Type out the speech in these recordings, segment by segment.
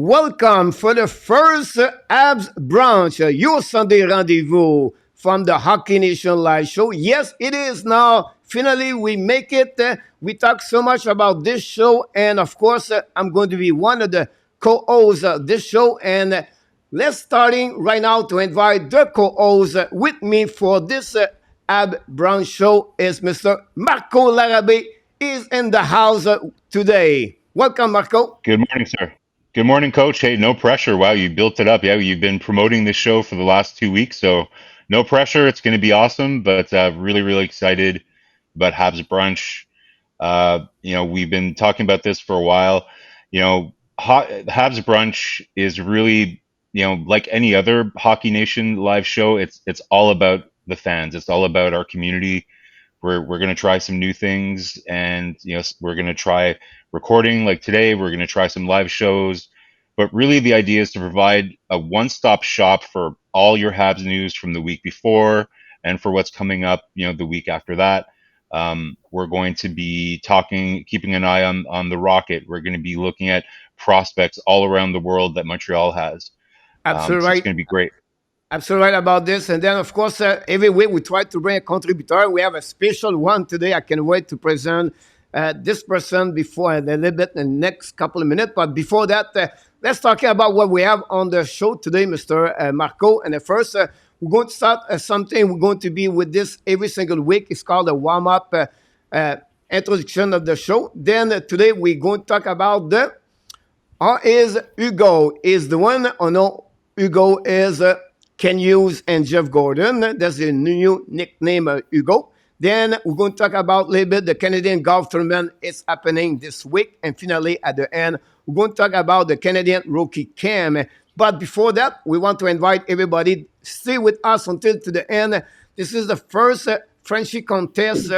Welcome for the first Habs Brunch, your Sunday rendezvous from the Hockey Nation Live Show. Yes, it is now. Finally, we make it. We talk so much about this show, and of course, I'm going to be one of the co-hosts of this show. And let's starting right now to invite the co-host with me for this Habs Brunch show is Mr. Marko LARABIE. Is in the house today. Welcome, Marko. Good morning, sir. Good morning, Coach. Hey, no pressure. Wow, you built it up. Yeah, you've been promoting this show for the last 2 weeks, so no pressure. It's going to be awesome, but really, really excited about Habs Brunch. We've been talking about this for a while. Habs Brunch is really, like any other Hockey Nation live show. It's all about the fans. It's all about our community. We're going to try some new things, and we're going to try recording like today. We're going to try some live shows, but really the idea is to provide a one-stop shop for all your Habs news from the week before and for what's coming up, the week after that. We're going to be keeping an eye on the Rocket. We're going to be looking at prospects all around the world that Montreal has. Absolutely So right. it's going to be great. Absolutely right about this. And then, of course, every week we try to bring a contributor. We have a special one today. I can't wait to present this person before a little bit in the next couple of minutes. But before that, let's talk about what we have on the show today, Mr. Marko. And first, we're going to start something. We're going to be with this every single week. It's called a warm-up introduction of the show. Then today we're going to talk about how is HUGO is the one or no? HUGO is Ken Hughes and Jeff Gordon. That's the new nickname, HUGO. Then we're going to talk about a little bit the Canadian golf tournament. It's happening this week. And finally, at the end, we're going to talk about the Canadian rookie cam. But before that, we want to invite everybody, stay with us until to the end. This is the first FRENCHY contest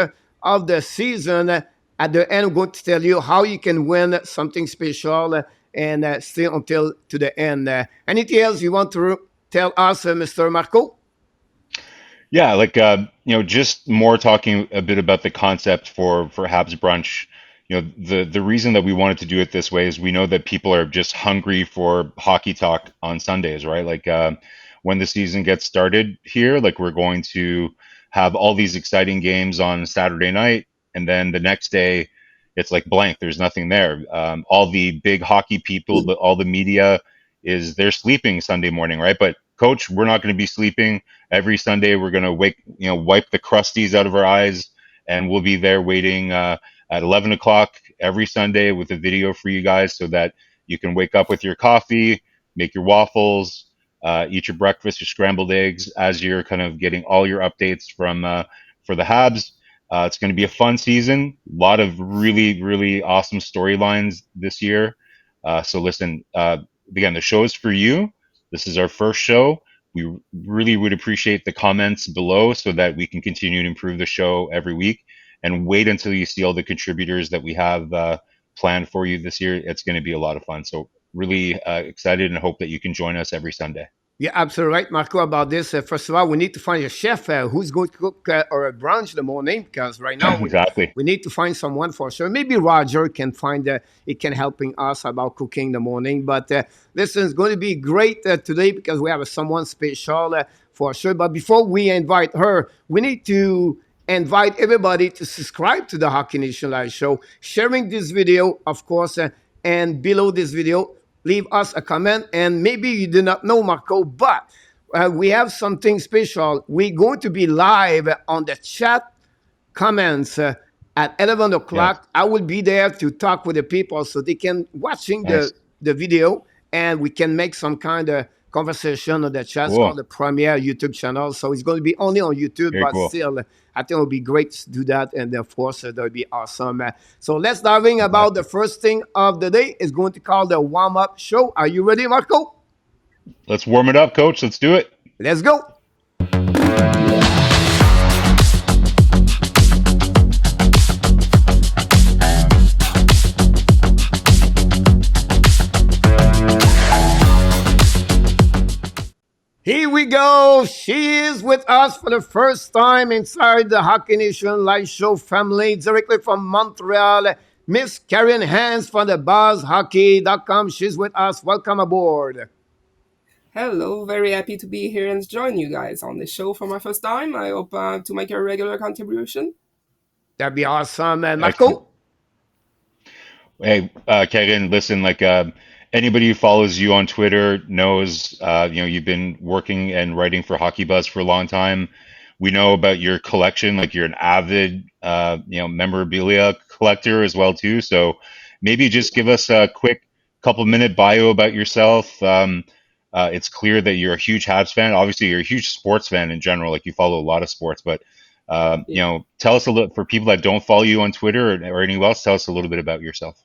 of the season. At the end, we're going to tell you how you can win something special and stay until to the end. Anything else you want to tell us, Mr. Marko? Yeah, just more talking a bit about the concept for Habs Brunch. The reason that we wanted to do it this way is we know that people are just hungry for hockey talk on Sundays, right? When the season gets started here, we're going to have all these exciting games on Saturday night, and then the next day it's like blank. There's nothing there. All the big hockey people, all the media they're sleeping Sunday morning, right? But Coach, we're not going to be sleeping. Every Sunday we're going to wipe the crusties out of our eyes, and we'll be there waiting at 11 o'clock every Sunday with a video for you guys so that you can wake up with your coffee, make your waffles, eat your breakfast, your scrambled eggs as you're kind of getting all your updates for the Habs. It's going to be a fun season. A lot of really, really awesome storylines this year. So listen, again, the show is for you. This is our first show. We really would appreciate the comments below so that we can continue to improve the show every week, and wait until you see all the contributors that we have planned for you this year. It's going to be a lot of fun. So really excited and hope that you can join us every Sunday. Yeah, absolutely right, Marko, about this. First of all, we need to find a chef who's going to cook or a brunch in the morning, because right now Exactly. we need to find someone for sure. Maybe Roger can find it can helping us about cooking in the morning. But listen, it's going to be great today because we have someone special for sure. But before we invite her, we need to invite everybody to subscribe to the Hockey Nation Live Show, sharing this video, of course, and below this video, leave us a comment. And maybe you do not know, Marko, but we have something special. We're going to be live on the chat comments at 11 o'clock. Yes. I will be there to talk with the people so they can watching the video, and we can make some kind of conversation on the chat. Cool. It's called the Premiere YouTube channel. So it's going to be only on YouTube, very but cool. Still, I think it would be great to do that. And of course, that would be awesome. So let's dive in about the first thing of the day. Is going to call the warm-up show. Are you ready, Marko? Let's warm it up, Coach. Let's do it. Let's go. Here we go. She is with us for the first time inside the Hockey Nation Live Show family, directly from Montreal, Miss Karine Hans from the buzzhockey.com. She's with us. Welcome aboard. Hello, very happy to be here and join you guys on the show for my first time. I hope to make a regular contribution. That'd be awesome. Excellent. Marco? Hey, Karine, listen, anybody who follows you on Twitter knows, you've been working and writing for Hockey Buzz for a long time. We know about your collection, like you're an avid, memorabilia collector as well too. So maybe just give us a quick couple-minute bio about yourself. It's clear that you're a huge Habs fan. Obviously, you're a huge sports fan in general. Like you follow a lot of sports, but tell us a little for people that don't follow you on Twitter or anywhere else. Tell us a little bit about yourself.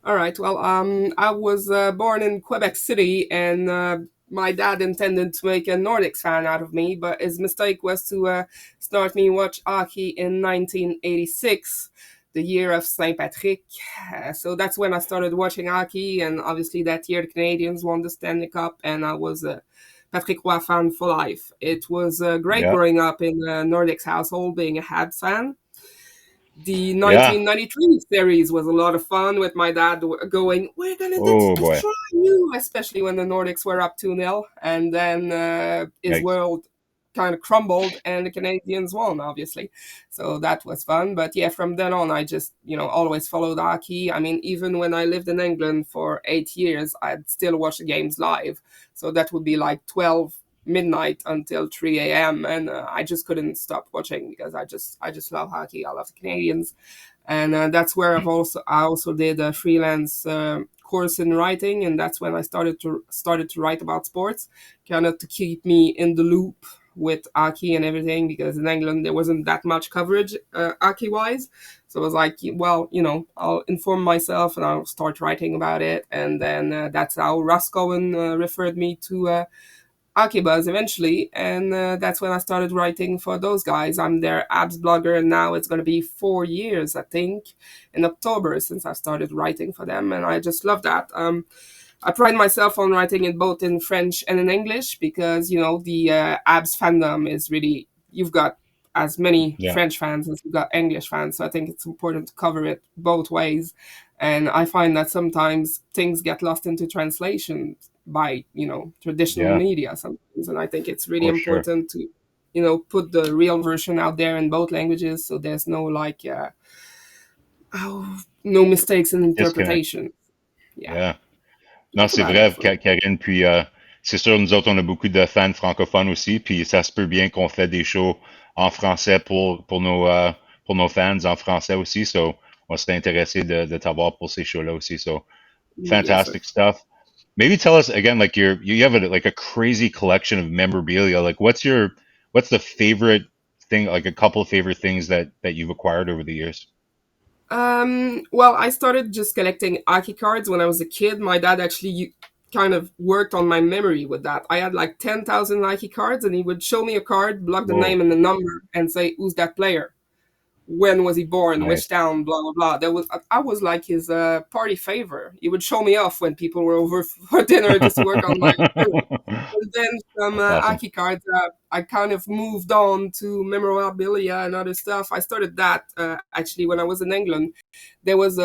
All right. Well, I was born in Quebec City, and my dad intended to make a Nordics fan out of me, but his mistake was to start me watch hockey in 1986, the year of Saint Patrick. So that's when I started watching hockey, and obviously that year the Canadiens won the Stanley Cup, and I was a Patrick Roy fan for life. It was great Yeah, growing up in a Nordics household, being a Habs fan. The yeah. 1993 series was a lot of fun with my dad going, "We're gonna Oh boy. destroy you," especially when the Nordics were up 2-0. And then his Yikes. world kind of crumbled and the Canadians won, obviously. So that was fun. But yeah, from then on, I just, always followed hockey. I mean, even when I lived in England for 8 years, I'd still watch the games live. So that would be like 12 midnight until 3 a.m. and I just couldn't stop watching because I just love hockey. I love the Canadians, and that's where I also did a freelance course in writing, and that's when I started to write about sports, kind of to keep me in the loop with hockey and everything, because in England there wasn't that much coverage hockey wise. So I was like, well, I'll inform myself and I'll start writing about it, and then that's how Russ Cohen referred me to Akibas eventually, and that's when I started writing for those guys. I'm their abs blogger, and now it's going to be 4 years, I think, in October since I started writing for them, and I just love that. I pride myself on writing it both in French and in English because the abs fandom is really, you've got as many Yeah, French fans as you've got English fans, so I think it's important to cover it both ways. And I find that sometimes things get lost into translation by traditional yeah, media sometimes, and I think it's really for sure. important to put the real version out there in both languages, so there's no no mistakes in Disconnect. interpretation. Yeah, Yeah. Non, that's c'est about it vrai, for me. Karine. Puis, c'est sûr, nous autres, on a beaucoup de fans francophones aussi. Puis, ça se peut bien qu'on fait des shows en français pour nos fans en français aussi. So, on serait intéressé de t'avoir pour ces shows-là aussi. So, Yes, sir. fantastic stuff. Maybe tell us again, like you have like a crazy collection of memorabilia. Like, what's the favorite thing? Like a couple of favorite things that you've acquired over the years. Well, I started just collecting hockey cards when I was a kid. My dad actually kind of worked on my memory with that. I had like 10,000 hockey cards, and he would show me a card, block the Whoa, name and the number, and say, "Who's that player? When was he born? Which nice. town? Blah blah blah." I was like his party favor. He would show me off when people were over for dinner just to work on my memory. And then from That's awesome. hockey cards, I kind of moved on to memorabilia and other stuff. I started that actually when I was in England. There was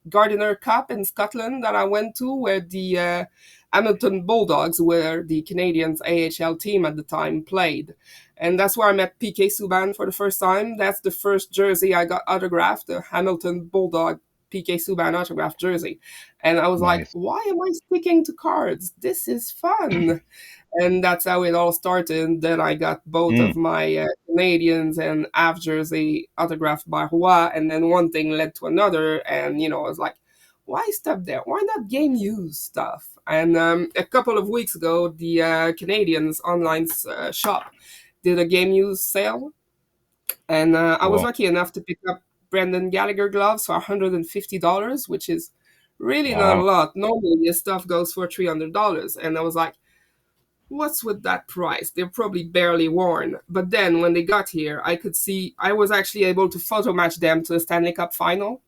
Gardiner Cup in Scotland that I went to, where the Hamilton Bulldogs, where the Canadiens AHL team at the time, played. And that's where I met PK Subban for the first time. That's the first jersey I got autographed, the Hamilton Bulldog PK Subban autographed jersey. And I was like, Nice. why am I sticking to cards? This is fun. And that's how it all started. Then I got both Mm, of my Canadians and Av jersey autographed by Roy, and then one thing led to another, and I was like, why stop there? Why not game use stuff? And a couple of weeks ago, the Canadians online shop did a game use sale, and I was cool. lucky enough to pick up Brendan Gallagher gloves for $150, which is really not a Wow. lot. Normally, this stuff goes for $300, and I was like, what's with that price? They're probably barely worn. But then when they got here, I could see I was actually able to photo match them to the Stanley Cup final.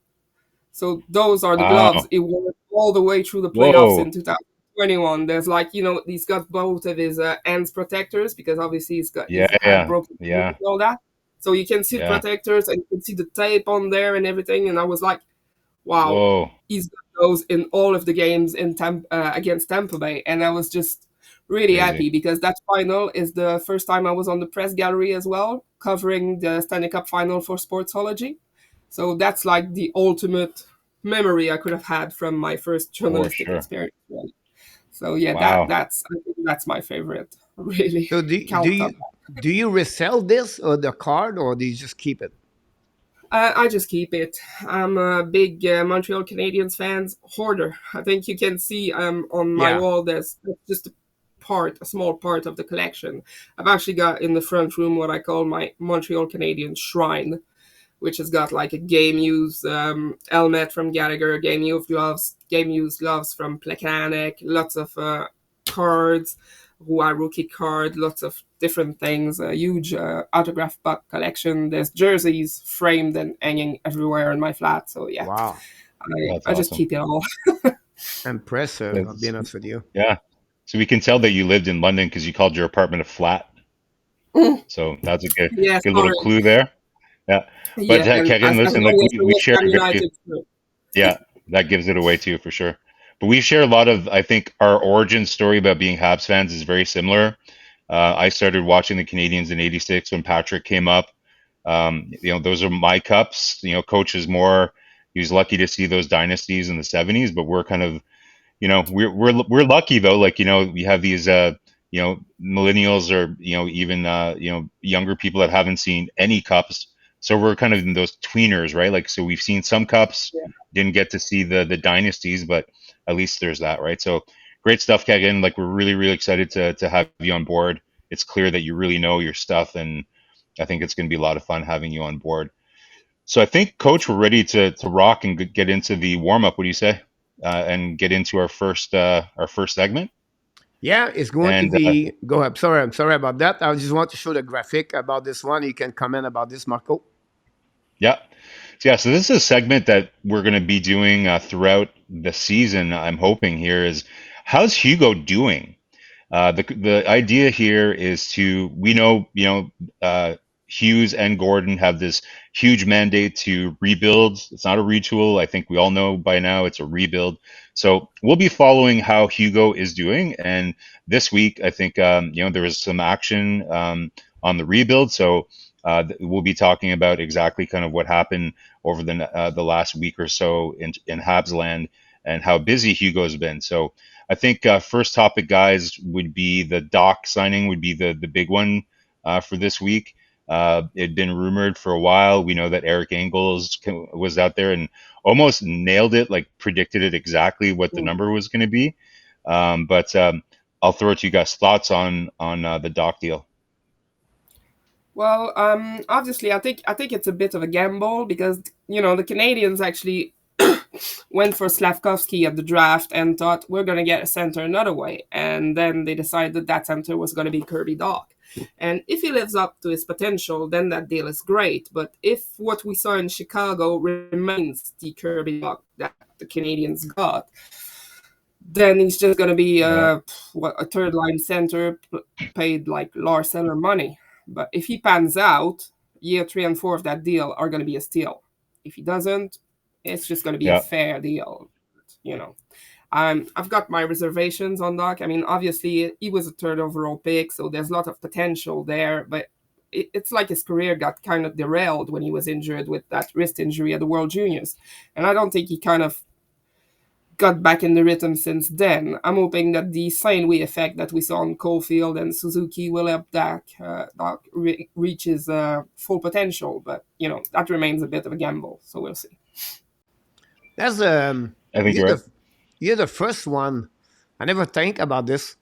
So those are the gloves Wow. it wore all the way through the playoffs Whoa. in 2021. There's like, he's got both of his hands protectors because obviously Yeah, he's had yeah, broken bones yeah, and all that. So you can see the yeah. protectors and you can see the tape on there and everything. And I was like, wow, Whoa, he's got those in all of the games in against Tampa Bay, and I was just really crazy. happy because that final is the first time I was on the press gallery as well, covering the Stanley Cup final for Sportsology. So that's like the ultimate memory I could have had from my first For journalistic sure. experience. Really. So yeah, Wow. that's I think that's my favorite. Really, So do count on. you resell this or the card, or do you just keep it? I just keep it. I'm a big Montreal Canadiens fans hoarder. I think you can see on my Yeah. wall there's just a small part of the collection. I've actually got in the front room what I call my Montreal Canadiens shrine, which has got like a game used helmet from Gallagher, game used gloves from Plekanec, lots of cards, Roi rookie card, lots of different things, a huge autograph box collection. There's jerseys framed and hanging everywhere in my flat. So yeah, Wow. That's I just awesome. keep it all. Impressive, I'll be That's, honest with you. yeah. So we can tell that you lived in London because you called your apartment a flat. So that's a Yeah, good little sorry. clue there. Yeah. But Yeah, and Kevin, as listen, like long as the we West share Ham a very, United. yeah, that gives it away too for sure. But we share a lot of, I think our origin story about being Habs fans is very similar. I started watching the Canadians in '86 when Patrick came up. Those are my cups. Coach is more. He was lucky to see those dynasties in the '70s, but we're kind of, we're lucky though. Like we have these millennials or even younger people that haven't seen any cups. So we're kind of in those tweeners, right? Like so we've seen some cups, didn't get to see the dynasties, but at least there's that, right? So great stuff, Kegan. Like we're really really excited to have you on board. It's clear that you really know your stuff, and I think it's going to be a lot of fun having you on board. So I think, Coach, we're ready to rock and get into the warm up. What do you say? And get into our first segment. Yeah, it's going to And be. Go ahead. Sorry, I'm sorry about that. I just want to show the graphic about this one. You can comment about this, Marco. yeah, so this is a segment that we're going to be doing throughout the season. I'm hoping here is how's Hugo doing? The idea here is to we know Hughes and Gordon have this huge mandate to rebuild. It's not a retool. I think we all know by now it's a rebuild. So we'll be following how Hugo is doing. And this week, I think there was some action on the rebuild. So we'll be talking about exactly kind of what happened over the last week or so in Habs land and how busy Hugo's been. So I think first topic, guys, would be the Doc signing would be the big one for this week. It had been rumored for a while. We know that Eric Engels was out there and almost nailed it, like predicted it exactly what the number was going to be. But I'll throw it to you guys. Thoughts on the Doc deal? Well, obviously, I think it's a bit of a gamble because the Canadians actually went for Slavkovsky at the draft and thought we're going to get a center another way, and then they decided that center was going to be Kirby Doc. And if he lives up to his potential, then that deal is great. But if what we saw in Chicago remains the Kirby Doc that the Canadians got, then he's just going to be Yeah, a third line center paid like Lars Eller money. But if he pans out, year 3 and 4 of that deal are going to be a steal. If he doesn't, it's just going to be a yeah, fair deal. You know, I've got my reservations on Doc. I mean, obviously he was a third overall pick, so there's a lot of potential there. But it's like his career got kind of derailed when he was injured with that wrist injury at the World Juniors, and I don't think he kind of got back in the rhythm since then. I'm hoping that the sine wave effect that we saw on Caulfield and Suzuki will help Doc reach his full potential, but that remains a bit of a gamble. So we'll see. That's I think you're you're right. the you're the first one. I never think about this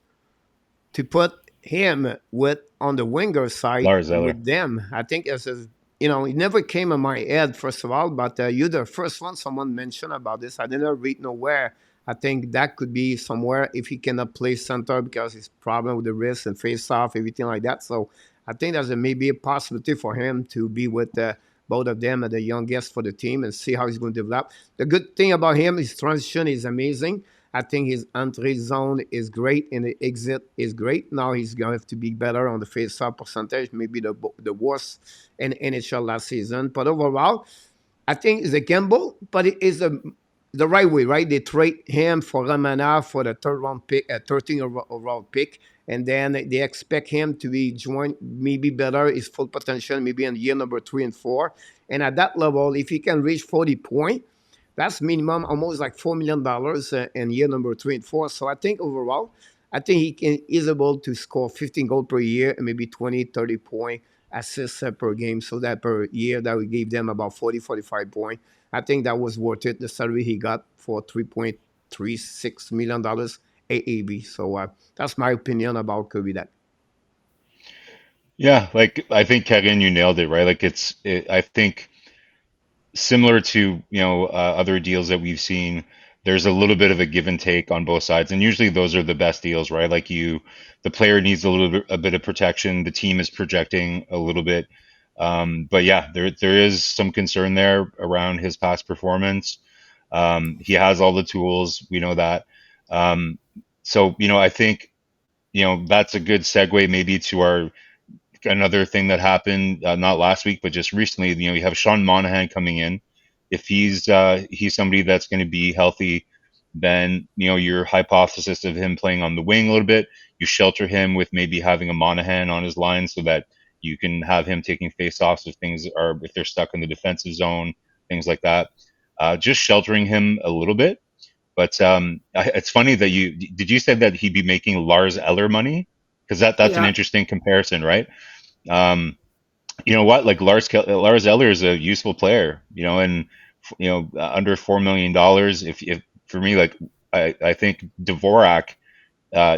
to put him with on the winger side Lars Eller. with them. I think as a, it never came in my head first of all, but you're the first one someone mentioned about this. I didn't read nowhere. I think that could be somewhere if he cannot play center because his problem with the wrist and face off, everything like that. So I think there's maybe a possibility for him to be with both of them at the youngest for the team and see how he's going to develop. The good thing about him, his transition is amazing. I think his entry zone is great and the exit is great. Now he's going to have to be better on the face-off percentage, maybe the worst in NHL last season. But overall, I think it's a gamble, but it is the right way, right? They trade him for Ramana for the third round pick, 13 overall pick, and then they expect him to be joined maybe better his full potential, maybe in year number 3 and 4. And at that level, if he can reach 40 points, that's minimum almost like $4 million in year number 3 and 4. So I think overall, I think is able to score 15 goals per year and maybe 20, 30 points assists per game. So that per year that we gave them about 40, 45 points. I think that was worth it. The salary he got for $3.36 million AAB. So that's my opinion about Kirby. That Yeah, like I think Kevin, you nailed it, right? Like I think similar to other deals that we've seen, there's a little bit of a give and take on both sides, and usually those are the best deals, right? Like the player needs a bit of protection, the team is projecting a little bit, but yeah, there is some concern there around his past performance. He has all the tools, we know that. So I think that's a good segue maybe to our another thing that happened not last week, but just recently. You have Sean Monahan coming in. If he's somebody that's going to be healthy, then your hypothesis of him playing on the wing a little bit, you shelter him with maybe having a Monahan on his line so that you can have him taking faceoffs if they're stuck in the defensive zone, things like that. Just sheltering him a little bit. But it's funny that you say that he'd be making Lars Eller money, because that's an Yeah, interesting comparison, right? Um, you know what? Like Lars Eller is a useful player, and under $4 million. If for me, like I think Dvorak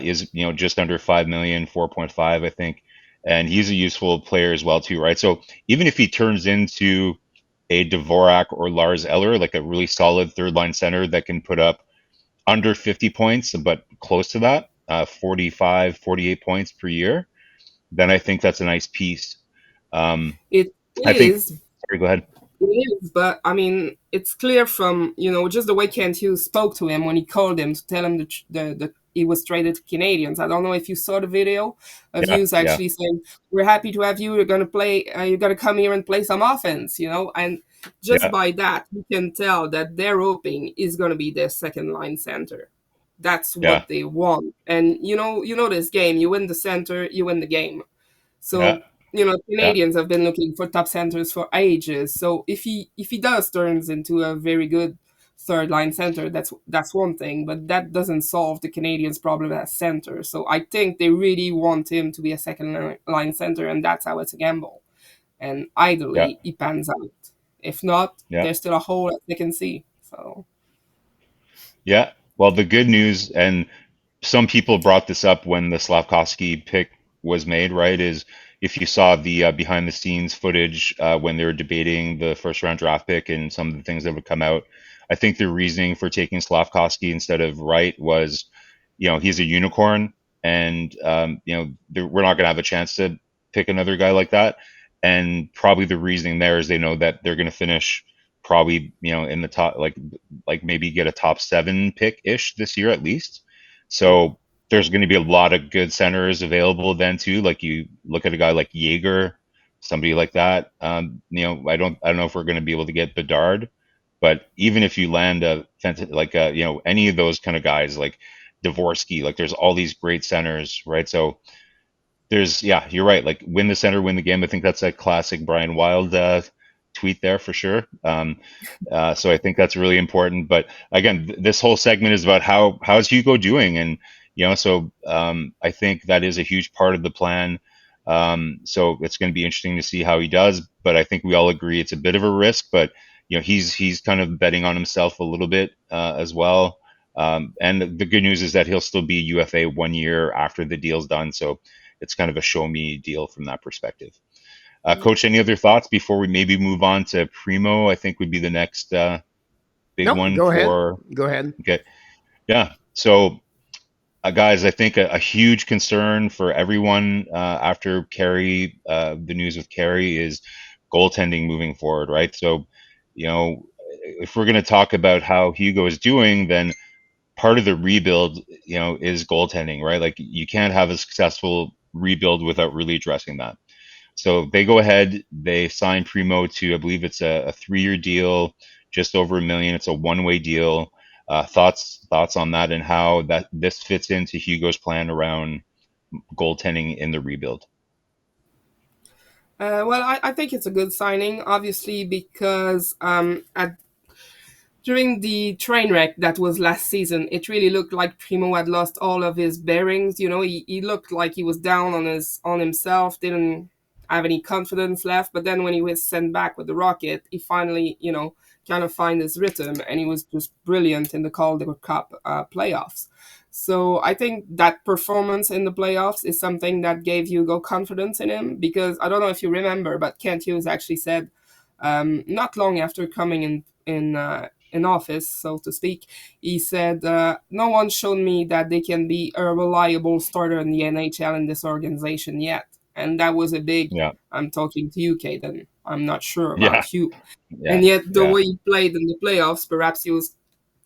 is just under 5 million, 4.5, I think, and he's a useful player as well too, right? So even if he turns into a Dvorak or Lars Eller, like a really solid third line center that can put up under 50 points, but close to that, 45, 48 points per year, then I think that's a nice piece. Um, it I think. is. Sorry, go ahead. It is, but I mean, it's clear from just the way Kent Hughes spoke to him when he called him to tell him the he was traded to Canadians. I don't know if you saw the video of Yeah, Hughes yeah, actually saying, "We're happy to have you. You're gonna play. You're gonna come here and play some offense." And just yeah, by that, you can tell that they're hoping is gonna be their second line center. That's yeah, what they want. And this game. You win the center, you win the game. yeah, So yeah, Canadians have been looking for top centers for ages. So if he does turns into a very good third line center, that's one thing, but that doesn't solve the Canadians' problem at center. So I think they really want him to be a second line center, and that's how it's a gamble. And yeah, ideally, he pans out. If not, yeah, there's still a hole that they can see. So yeah. Well, the good news, and some people brought this up when the Slavkovsky pick was made, right? Is if you saw the behind the scenes footage when they were debating the first round draft pick and some of the things that would come out, I think the reasoning for taking Slavkovsky instead of Wright was, he's a unicorn, and we're not going to have a chance to pick another guy like that. And probably the reasoning there is they know that they're going to finish probably in the top, like maybe get a top 7 pick ish this year at least. yeah, So there's going to be a lot of good centers available then too. Like you look at a guy like Jaeger, somebody like that. I don't know if we're going to be able to get Bedard, but even if you land any of those kind of guys like Dvorsky, like there's all these great centers, right? So yeah, you're right. Like win the center, win the game. I think that's a classic Brian Wild tweet there for sure. So I think that's really important. But again, this whole segment is about how's Hugo doing, and so I think that is a huge part of the plan. So it's going to be interesting to see how he does. But I think we all agree it's a bit of a risk. But he's kind of betting on himself a little bit as well. And the good news is that he'll still be UFA 1 year after the deal's done. So it's kind of a show me deal from that perspective. Coach, any other thoughts before we maybe move on to Primo? I think would be the next big no, one go ahead, for. go ahead. Okay, yeah. So, guys, I think a huge concern for everyone after the news with Carey is goaltending moving forward, right? So, if we're going to talk about how Hugo is doing, then part of the rebuild, is goaltending, right? Like you can't have a successful rebuild without really addressing that. So they go ahead, they sign Primo to, I believe it's a 3-year deal, just over $1 million. It's a one-way deal. Thoughts on that and how that this fits into Hugo's plan around goaltending in the rebuild. Well, I think it's a good signing, obviously, because during the train wreck that was last season, it really looked like Primo had lost all of his bearings. You know, he looked like he was down on himself, didn't have any confidence left. But then when he was sent back with the Rocket, he finally, kind of find his rhythm, and he was just brilliant in the Calder Cup playoffs. So I think that performance in the playoffs is something that gave Hugo confidence in him, because I don't know if you remember, but Kent Hughes actually said, not long after coming in office, so to speak, he said, "No one showed me that they can be a reliable starter in the NHL in this organization yet." And that was a big. Yeah, I'm talking to you, Caden. I'm not sure yeah, about you. yeah, And yet, the yeah, way he played in the playoffs, perhaps he was,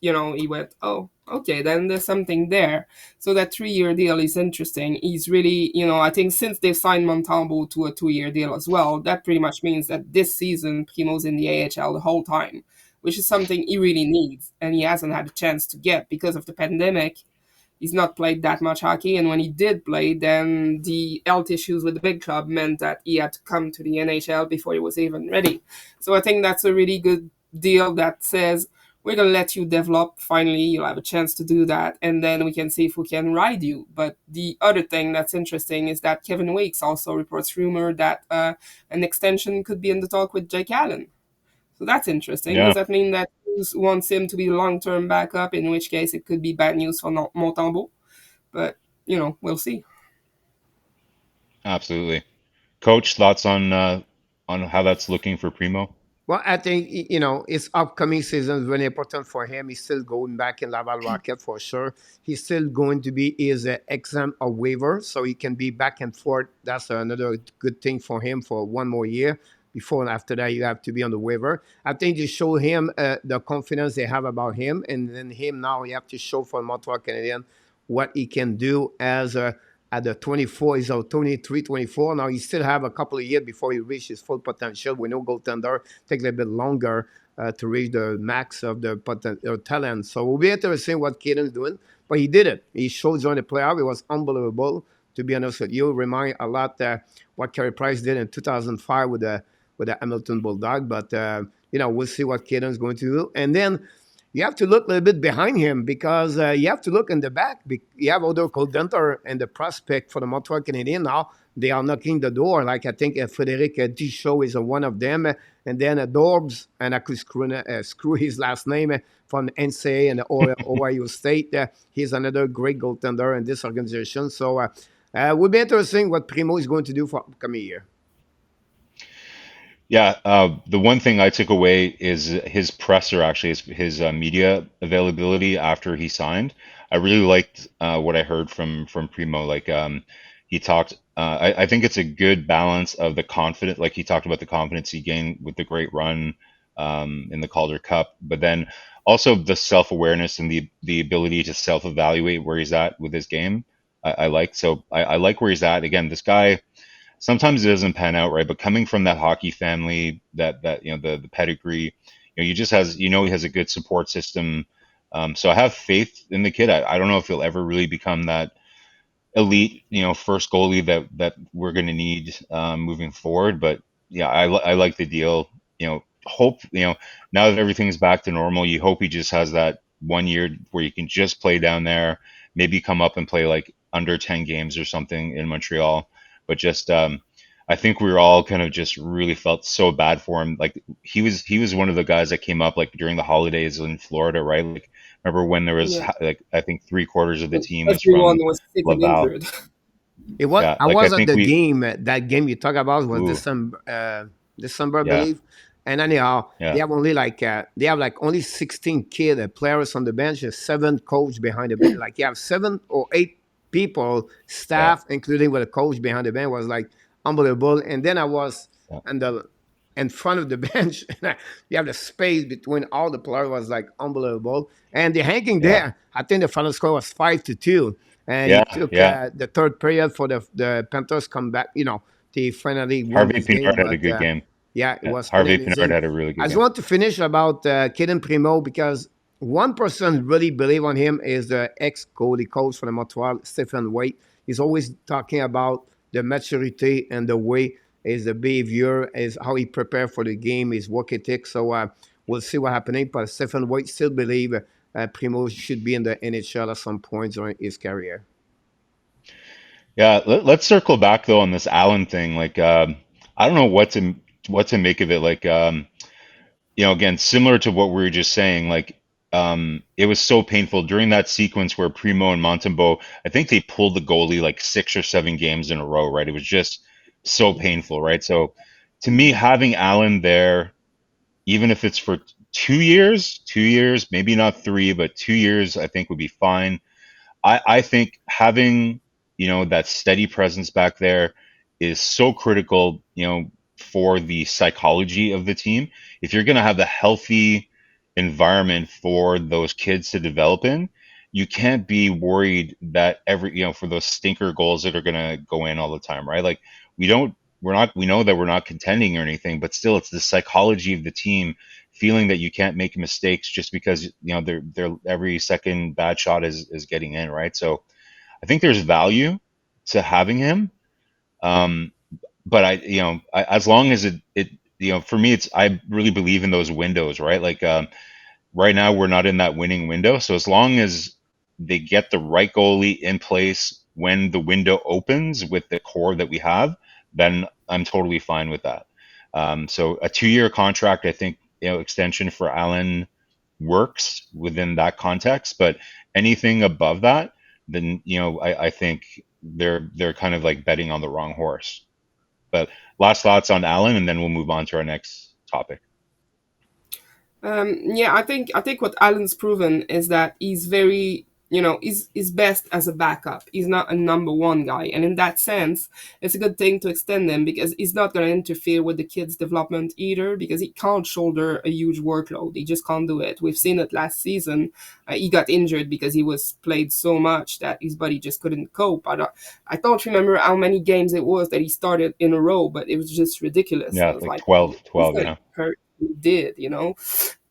he went, "Oh, okay, then there's something there." So that 3-year deal is interesting. He's really, I think since they've signed Montembeault to a 2-year deal as well, that pretty much means that this season Primo's in the AHL the whole time, which is something he really needs, and he hasn't had a chance to get because of the pandemic. He's not played that much hockey, and when he did play, then the health issues with the big club meant that he had to come to the NHL before he was even ready. So I think that's a really good deal that says, we're going to let you develop. Finally, you'll have a chance to do that, and then we can see if we can ride you. But the other thing that's interesting is that Kevin Weeks also reports rumor that an extension could be in the talk with Jake Allen. So that's interesting. yeah. Does that mean that Hughes wants him to be long-term backup, in which case it could be bad news for Montembeault? But, we'll see. Absolutely. Coach, thoughts on how that's looking for Primo? Well, I think his upcoming season is really important for him. He's still going back in Laval Rocket for sure. He's still going to be his exam or waiver, so he can be back and forth. That's another good thing for him for one more year. Before and after that, you have to be on the waiver. I think they show him the confidence they have about him, and then him now you have to show for Montreal Canadiens what he can do as a at the 24, he's a 23, 24. Now, he still have a couple of years before he reaches his full potential. We know goaltender take a little bit longer to reach the max of the talent. So we'll be interested what Caden's doing. But he did it. He showed during the playoff. It was unbelievable, to be honest with you. Remind a lot what Carey Price did in 2005 with the Hamilton Bulldog. But, we'll see what Caden's going to do. And then you have to look a little bit behind him because you have to look in the back. You have other Coldenter and the prospect for the Montreal Canadiens now. They are knocking the door. Like I think Frederic Dichot is one of them. And then Dorbs, and I could screw his last name from NCAA and Ohio State. He's another great goaltender in this organization. So it will be interesting what Primo is going to do for upcoming year. Yeah, the one thing I took away is his presser, actually, his media availability after he signed. I really liked what I heard from Primo. Like he talked, I think it's a good balance of the confident, like he talked about the confidence he gained with the great run in the Calder Cup, but then also the self-awareness and the ability to self-evaluate where he's at with his game. I like. So I like where he's at. Again, this guy sometimes it doesn't pan out right, but coming from that hockey family, that the pedigree, you just has he has a good support system. So I have faith in the kid. I don't know if he'll ever really become that elite, first goalie that we're going to need moving forward. But yeah, I like the deal. Hope now that everything's back to normal, you hope he just has that 1 year where you can just play down there, maybe come up and play like under 10 games or something in Montreal. But just I think we were all kind of just really felt so bad for him. Like he was one of the guys that came up like during the holidays in Florida, right? Like remember when there was Yeah. like I think 3/4 of the team was Everyone from was sick and Laval. injured. It was. Yeah, I like I was at think the we. game. That game you talk about was Ooh, December, I yeah, believe. And anyhow, they yeah, have only only 16 kid players on the bench and 7 coach behind the bench. Like you have 7 or 8 people, yeah, staff, including with a coach behind the bench, was like unbelievable. And then I was yeah, on the in front of the bench, and you have the space between all the players was like unbelievable. And they're hanging yeah, there. I think the final score was 5-2. And yeah, it took yeah, the third period for the Panthers come back, he finally won Harvey this game. Pinard had a But good game. yeah, it Yeah, was pretty Harvey Pinard amazing. had a really I good just game. want to finish about Kaden Primo because one person really believe on him is the ex goalie coach for the Montreal, Stephen Waite. He's always talking about the maturity and the way is the behavior, is how he prepare for the game, his work ethic. So we'll see what happening. But Stephen Waite still believe Primo should be in the NHL at some point during his career. Yeah, let's circle back though on this Allen thing. Like, I don't know what to make of it. Like, again, similar to what we were just saying. Like, it was so painful during that sequence where Primo and Montembeault, I think they pulled the goalie like 6 or 7 games in a row. Right? It was just so painful. Right? So, to me, having Allen there, even if it's for 2 years, maybe not 3, but 2 years, I think would be fine. I think having, that steady presence back there is so critical, for the psychology of the team. If you're going to have the healthy environment for those kids to develop in, you can't be worried that for those stinker goals that are going to go in all the time, right? Like we know that we're not contending or anything, but still it's the psychology of the team feeling that you can't make mistakes just because they're every second bad shot is getting in, right? So I think there's value to having him, um, but as long as it for me, it's I really believe in those windows, right? Like right now we're not in that winning window, so as long as they get the right goalie in place when the window opens with the core that we have, then I'm totally fine with that. So a 2-year contract, I think, extension for Allen works within that context, but anything above that, then I think they're kind of like betting on the wrong horse. But last thoughts on Allen, and then we'll move on to our next topic. Yeah, I think what Alan's proven is that he's very, he's best as a backup. He's not a number one guy, and in that sense, it's a good thing to extend him because he's not going to interfere with the kid's development either. Because he can't shoulder a huge workload. He just can't do it. We've seen it last season. He got injured because he was played so much that his body just couldn't cope. I don't remember how many games it was that he started in a row, but it was just ridiculous. I Yeah, was like like, 12, he's 12, gonna yeah. hurt. He did.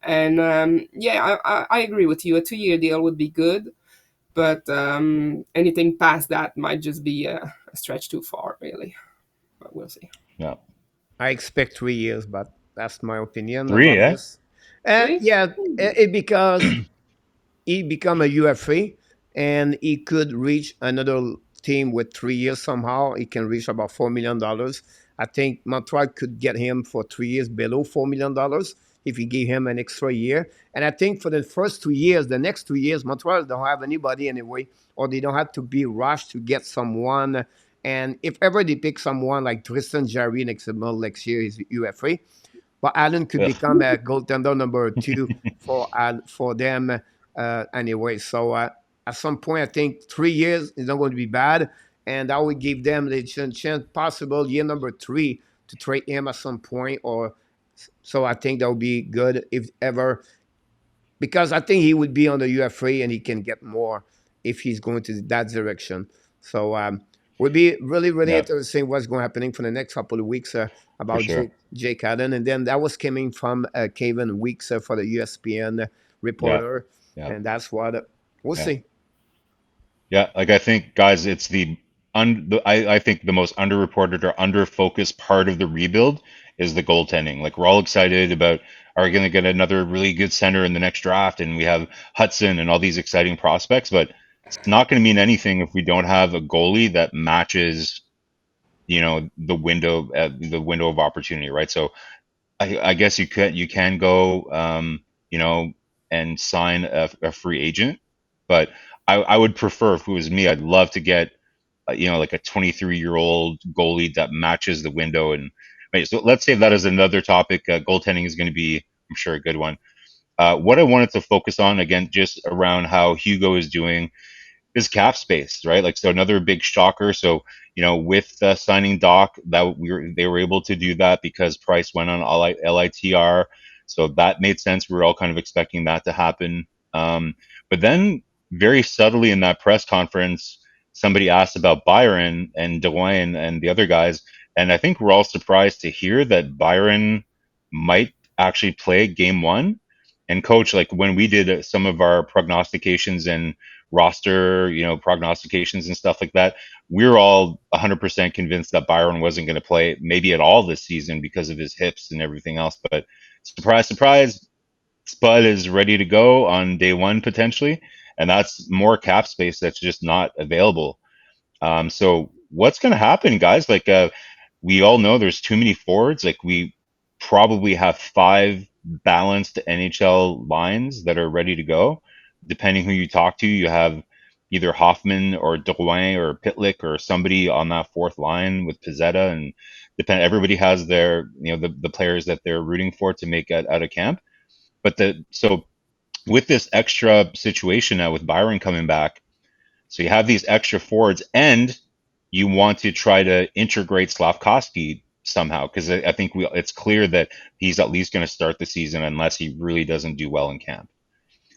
And yeah, I agree with you. A 2-year deal would be good, but anything past that might just be a stretch too far, really. But we'll see. Yeah. I expect 3 years, but that's my opinion 3, about eh? this. Really? Yeah, because he become a UFA and he could reach another team with 3 years somehow. He can reach about $4 million. I think Montreal could get him for 3 years below $4 million if you give him an extra year. And I think for the first 2 years, the next 2 years, Montreal don't have anybody anyway, or they don't have to be rushed to get someone. And if ever they pick someone like Tristan Jarry next year, he's UFA. But Allen could Ugh. become a goaltender number 2 for them anyway. So at some point, I think 3 years is not going to be bad, and that would give them the chance, possible year number 3 to trade him at some point. Or so I think that would be good if ever, because I think he would be on the UFA and he can get more if he's going to that direction. So would be really, really Yeah, interesting what's going to happening for the next couple of weeks for about sure. Jake Allen. And then that was coming from Kevin Weeks for the ESPN Yeah, reporter. yeah, And that's what we'll yeah. see. Yeah, like I think, guys, it's I think the most underreported or underfocused part of the rebuild is the goaltending. Like we're all excited about are we going to get another really good center in the next draft, and we have Hudson and all these exciting prospects, but it's not going to mean anything if we don't have a goalie that matches, the window of opportunity, right? So I guess you can go, and sign a free agent, but I would prefer, if it was me, I'd love to get like a 23-year-old goalie that matches the window. And right, so let's say that is another topic. Goaltending is going to be, I'm sure, a good one. What I wanted to focus on again, just around how Hugo is doing, is cap space, right? Like, so another big shocker. So, with signing Doc, they were able to do that because Price went on LITR. So that made sense. We were all kind of expecting that to happen. But then very subtly in that press conference, somebody asked about Byron and Dwayne and the other guys, And I think we're all surprised to hear that Byron might actually play game one. And coach, like when we did some of our prognostications and roster, prognostications and stuff like that, we were all 100% convinced that Byron wasn't going to play maybe at all this season because of his hips and everything else. But surprise, surprise, Spud is ready to go on day one potentially. And that's more cap space that's just not available. So what's going to happen, guys? Like, we all know there's too many forwards. Like, we probably have five balanced NHL lines that are ready to go. Depending who you talk to, you have either Hoffman or Drouin or Pitlick or somebody on that fourth line with Pizzetta, and everybody has their, the players that they're rooting for to make it out of camp. But so with this extra situation now with Byron coming back, so you have these extra forwards, and you want to try to integrate Slavkovsky somehow, because I think it's clear that he's at least going to start the season unless he really doesn't do well in camp.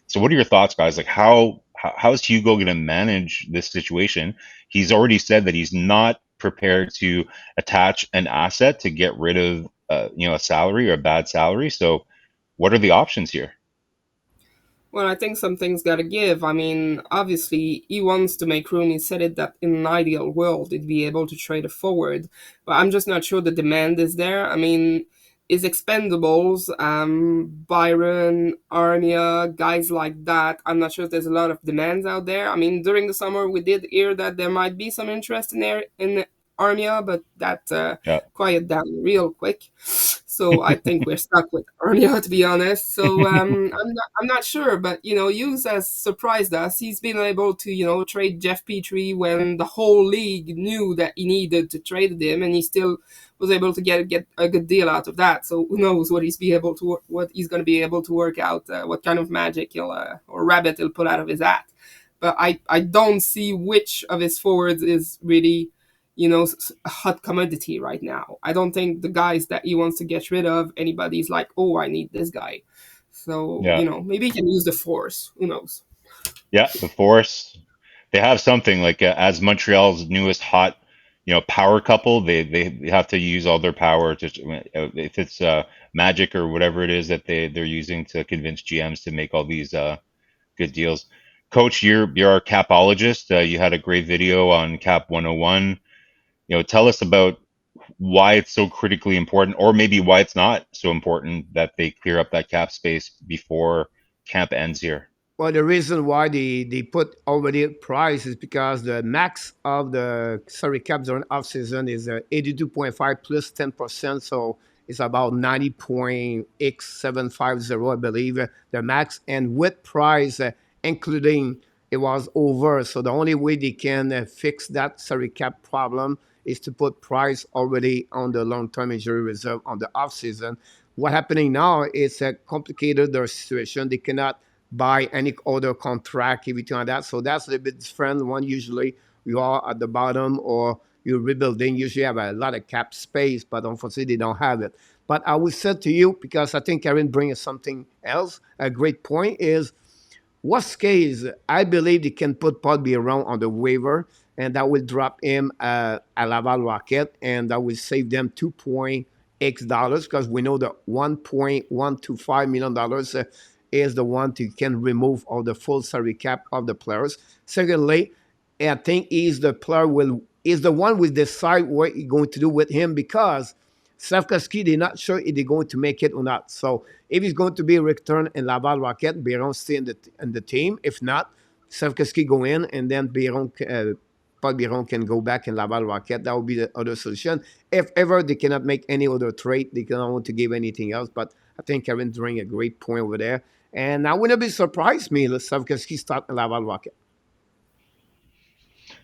So what are your thoughts, guys? Like how is Hugo going to manage this situation? He's already said that he's not prepared to attach an asset to get rid of a salary or a bad salary. So what are the options here? Well, I think something's got to give. I mean, obviously, he wants to make room. He said it that in an ideal world, he'd be able to trade a forward, but I'm just not sure the demand is there. I mean, his expendables, Byron, Armia, guys like that, I'm not sure if there's a lot of demands out there. I mean, during the summer, we did hear that there might be some interest in Armia, but that Yeah. quieted down real quick. So I think we're stuck with Armia, to be honest. So I'm not sure, but Hughes has surprised us. He's been able to trade Jeff Petrie when the whole league knew that he needed to trade him, and he still was able to get a good deal out of that. So who knows what he's going to be able to work out, what kind of magic he'll or rabbit he'll pull out of his hat. But I don't see which of his forwards is really a hot commodity right now. I don't think the guys that he wants to get rid of, anybody's like, oh, I need this guy. So, Yeah. maybe he can use the force. Who knows? Yeah, the Force. They have something like as Montreal's newest hot, power couple. They have to use all their power to if it's magic or whatever it is that they're using to convince GMs to make all these good deals. Coach, you're our capologist. You had a great video on Cap 101. Tell us about why it's so critically important, or maybe why it's not so important that they clear up that cap space before camp ends here. Well, the reason why they put already price is because the max of the salary cap during off season is 82.5 plus 10%, so it's about 90.x750, I believe, the max. And with price, including it was over, so the only way they can fix that salary cap problem is to put price already on the long-term injury reserve on the off season. What happening now is a complicated their situation. They cannot buy any other contract, everything like that. So that's a little bit different. One usually you are at the bottom or you're rebuilding. Usually have a lot of cap space, but unfortunately they don't have it. But I will say to you, because I think Karine brings something else, a great point is worst case, I believe they can put Paul Biron on the waiver, and that will drop him at Laval Rocket, and that will save them 2.x dollars because we know that $1.125 million is the one to can remove all the full salary cap of the players. Secondly, I think is the one will decide what he's going to do with him because Slavkovsky, they're not sure if they're going to make it or not. So if he's going to be returned in Laval Rocket, Biron stay in the team. If not, Slavkovsky go in and then Paul Biron can go back in Laval Rocket. That would be the other solution. If ever they cannot make any other trade, they cannot want to give anything else. But I think Karine's doing a great point over there. And I wouldn't be surprised me if Slavkovsky start in Laval Rocket.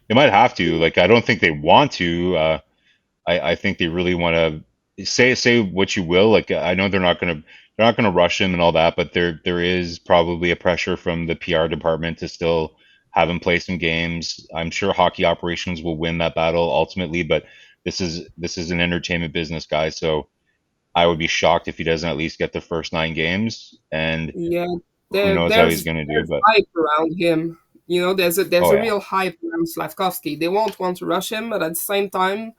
They might have to. Like, I don't think they want to. I think they really want to say what you will. Like, I know they're not gonna rush him and all that, but there is probably a pressure from the PR department to still have him play some games. I'm sure hockey operations will win that battle ultimately, but this is an entertainment business, guys. So I would be shocked if he doesn't at least get the first 9 games, and Yeah, who there knows how he's gonna do. there's But hype around him. There's oh a yeah, real hype around Slavkovsky. They won't want to rush him, but at the same time,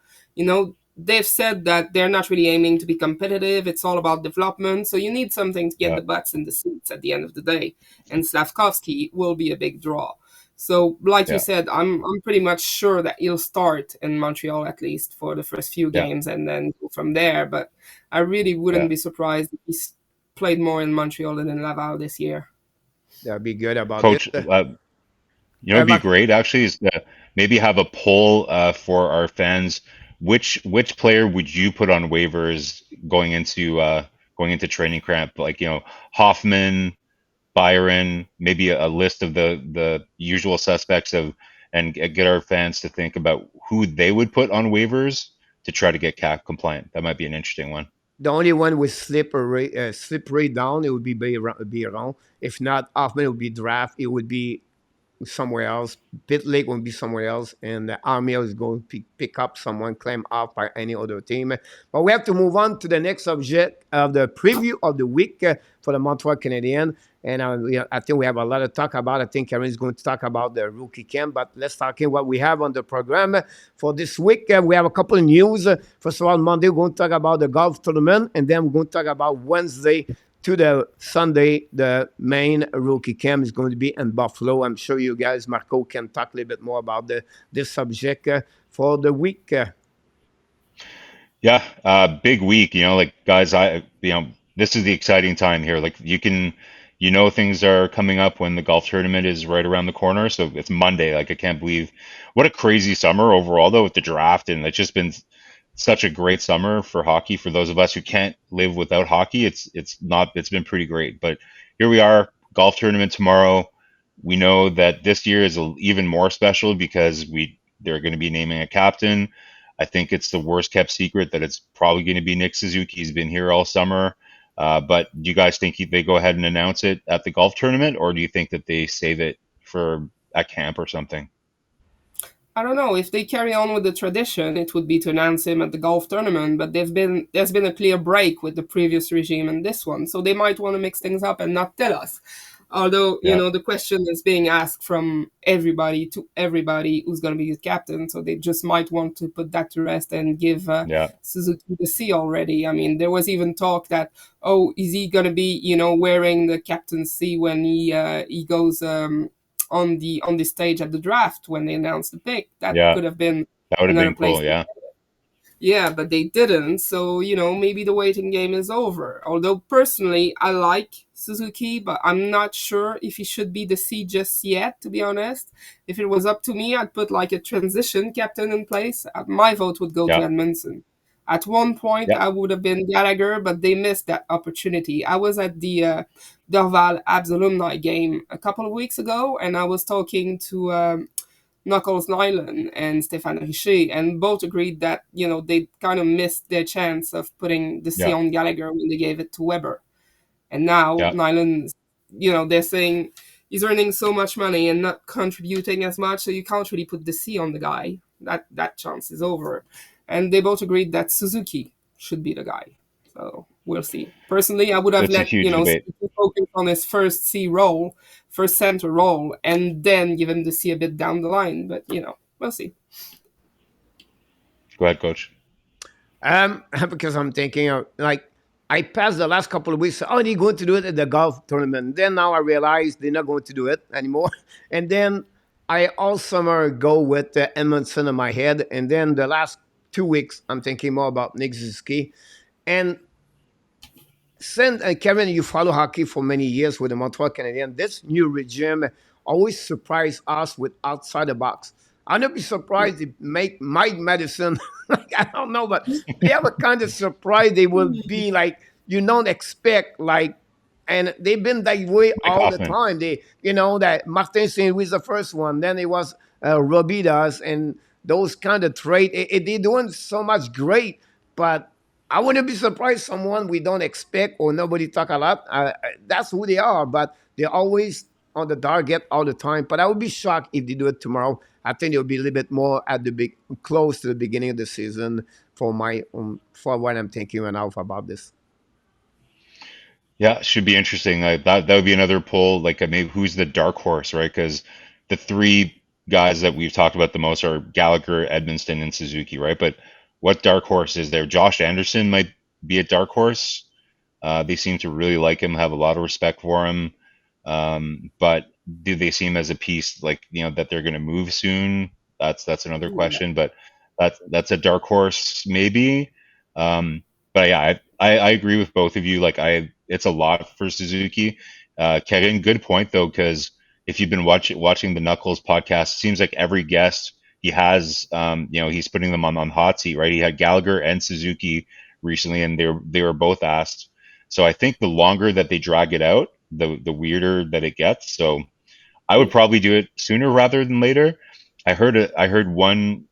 they've said that they're not really aiming to be competitive. It's all about development. So you need something to get Yeah, the butts in the seats at the end of the day. And Slavkovsky will be a big draw. So, like you yeah, said, I'm pretty much sure that he'll start in Montreal at least for the first few yeah, games and then go from there. But I really yeah. wouldn't be surprised if he's played more in Montreal than in Laval this year. That'd be good about it. Coach, it'd be Mark, great actually is to maybe have a poll for our fans. Which player would you put on waivers going into training camp? Like, Hoffman, Byron, maybe a list of the usual suspects of, and get our fans to think about who they would put on waivers to try to get cap compliant. That might be an interesting one. the only one with slippery down, it would be Biron. If not, Hoffman would be draft. It would be somewhere else. Pit Lake will be somewhere else, and the Army is going to pick up someone claimed out by any other team. But we have to move on to the next subject of the preview of the week for the Montreal Canadiens. And I think we have a lot to talk about. I think Karine is going to talk about the rookie camp, but let's talk in what we have on the program for this week. We have a couple of news. First of all, Monday, we're going to talk about the golf tournament, and then we're going to talk about Wednesday to the Sunday, the main rookie camp is going to be in Buffalo. I'm sure you guys, Marko, can talk a little bit more about this subject for the week. Yeah, big week, like guys, this is the exciting time here. Like things are coming up when the golf tournament is right around the corner. So it's Monday. Like I can't believe what a crazy summer overall though with the draft, and it's just been such a great summer for hockey. For those of us who can't live without hockey, it's been pretty great. But here we are, golf tournament tomorrow. We know that this year is even more special because they're going to be naming a captain. I think it's the worst kept secret that it's probably going to be Nick Suzuki. He's been here all summer. But do you guys think they go ahead and announce it at the golf tournament, or do you think that they save it for a camp or something? I don't know if they carry on with the tradition, it would be to announce him at the golf tournament. But there's been a clear break with the previous regime and this one, so they might want to mix things up and not tell us. Although Yeah, the question is being asked from everybody to everybody who's going to be his captain, so they just might want to put that to rest and give yeah, Suzuki the C already. I mean, there was even talk that, oh, is he going to be wearing the captain's C when he goes on the stage at the draft when they announced the pick. That yeah. could have been That would have another been place cool. to. Yeah, Yeah, but they didn't. So, maybe the waiting game is over. Although personally, I like Suzuki, but I'm not sure if he should be the C just yet, to be honest. If it was up to me, I'd put like a transition captain in place. My vote would go to yeah, Edmondson. At one point, yeah, I would have been Gallagher, but they missed that opportunity. I was at the Dorval Habs alumni game a couple of weeks ago, and I was talking to Knuckles Nyland and Stéphane Richer, and both agreed that they kind of missed their chance of putting the C yeah, on Gallagher when they gave it to Weber. And now yeah. Nyland, they're saying he's earning so much money and not contributing as much, so you can't really put the C on the guy. That chance is over. And they both agreed that Suzuki should be the guy. So we'll see. Personally, I would have That's a let huge debate. Suzuki focus on his first C role, first center role, and then give him the C a bit down the line. But we'll see. Go ahead, coach. Because I'm thinking of like I passed the last couple of weeks. Oh, they're going to do it at the golf tournament. Then now I realize they're not going to do it anymore. And then I all summer go with Edmondson in my head. And then the last 2 weeks, I'm thinking more about Nick Suzuki. And since Kevin, you follow hockey for many years with the Montreal Canadiens. This new regime always surprise us with outside the box. I'd not be surprised if make Mike Madison. Like, I don't know, but they have a kind of surprise. They will be like you don't expect. Like, and they've been that way Like all the Hoffman. time. They, that Martin Saint Louis the first one. Then it was Robidas and those kind of trade. They're doing so much great, but I wouldn't be surprised someone we don't expect or nobody talk a lot. That's who they are, but they're always on the target all the time. But I would be shocked if they do it tomorrow. I think it'll be a little bit more at the big, close to the beginning of the season for my for what I'm thinking right now about this. Yeah, should be interesting. That would be another poll. Like maybe who's the dark horse, right? Because the three guys that we've talked about the most are Gallagher, Edmonston, and Suzuki, right? But what dark horse is there? Josh Anderson might be a dark horse. They seem to really like him, have a lot of respect for him. But do they see him as a piece like that they're going to move soon? That's another Yeah. question. But that's a dark horse maybe. But yeah, I agree with both of you. Like it's a lot for Suzuki. Kevin, good point though, because if you've been watching the Knuckles podcast, it seems like every guest he has, he's putting them on hot seat, right? He had Gallagher and Suzuki recently, and they were both asked. So I think the longer that they drag it out, the weirder that it gets. So I would probably do it sooner rather than later. I heard one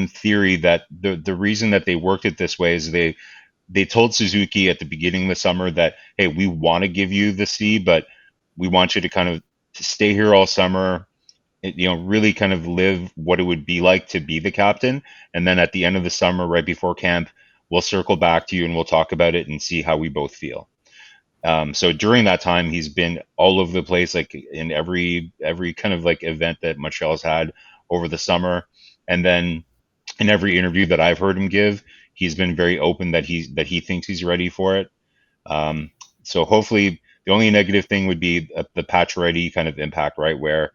theory that the reason that they worked it this way is they told Suzuki at the beginning of the summer that, hey, we want to give you the C, but we want you to kind of stay here all summer, really kind of live what it would be like to be the captain. And then at the end of the summer, right before camp, we'll circle back to you and we'll talk about it and see how we both feel. So during that time, he's been all over the place, like in every kind of like event that Montreal's had over the summer, and then in every interview that I've heard him give, he's been very open that he thinks he's ready for it. Um, so hopefully, the only negative thing would be the Pacioretty kind of impact, right? Where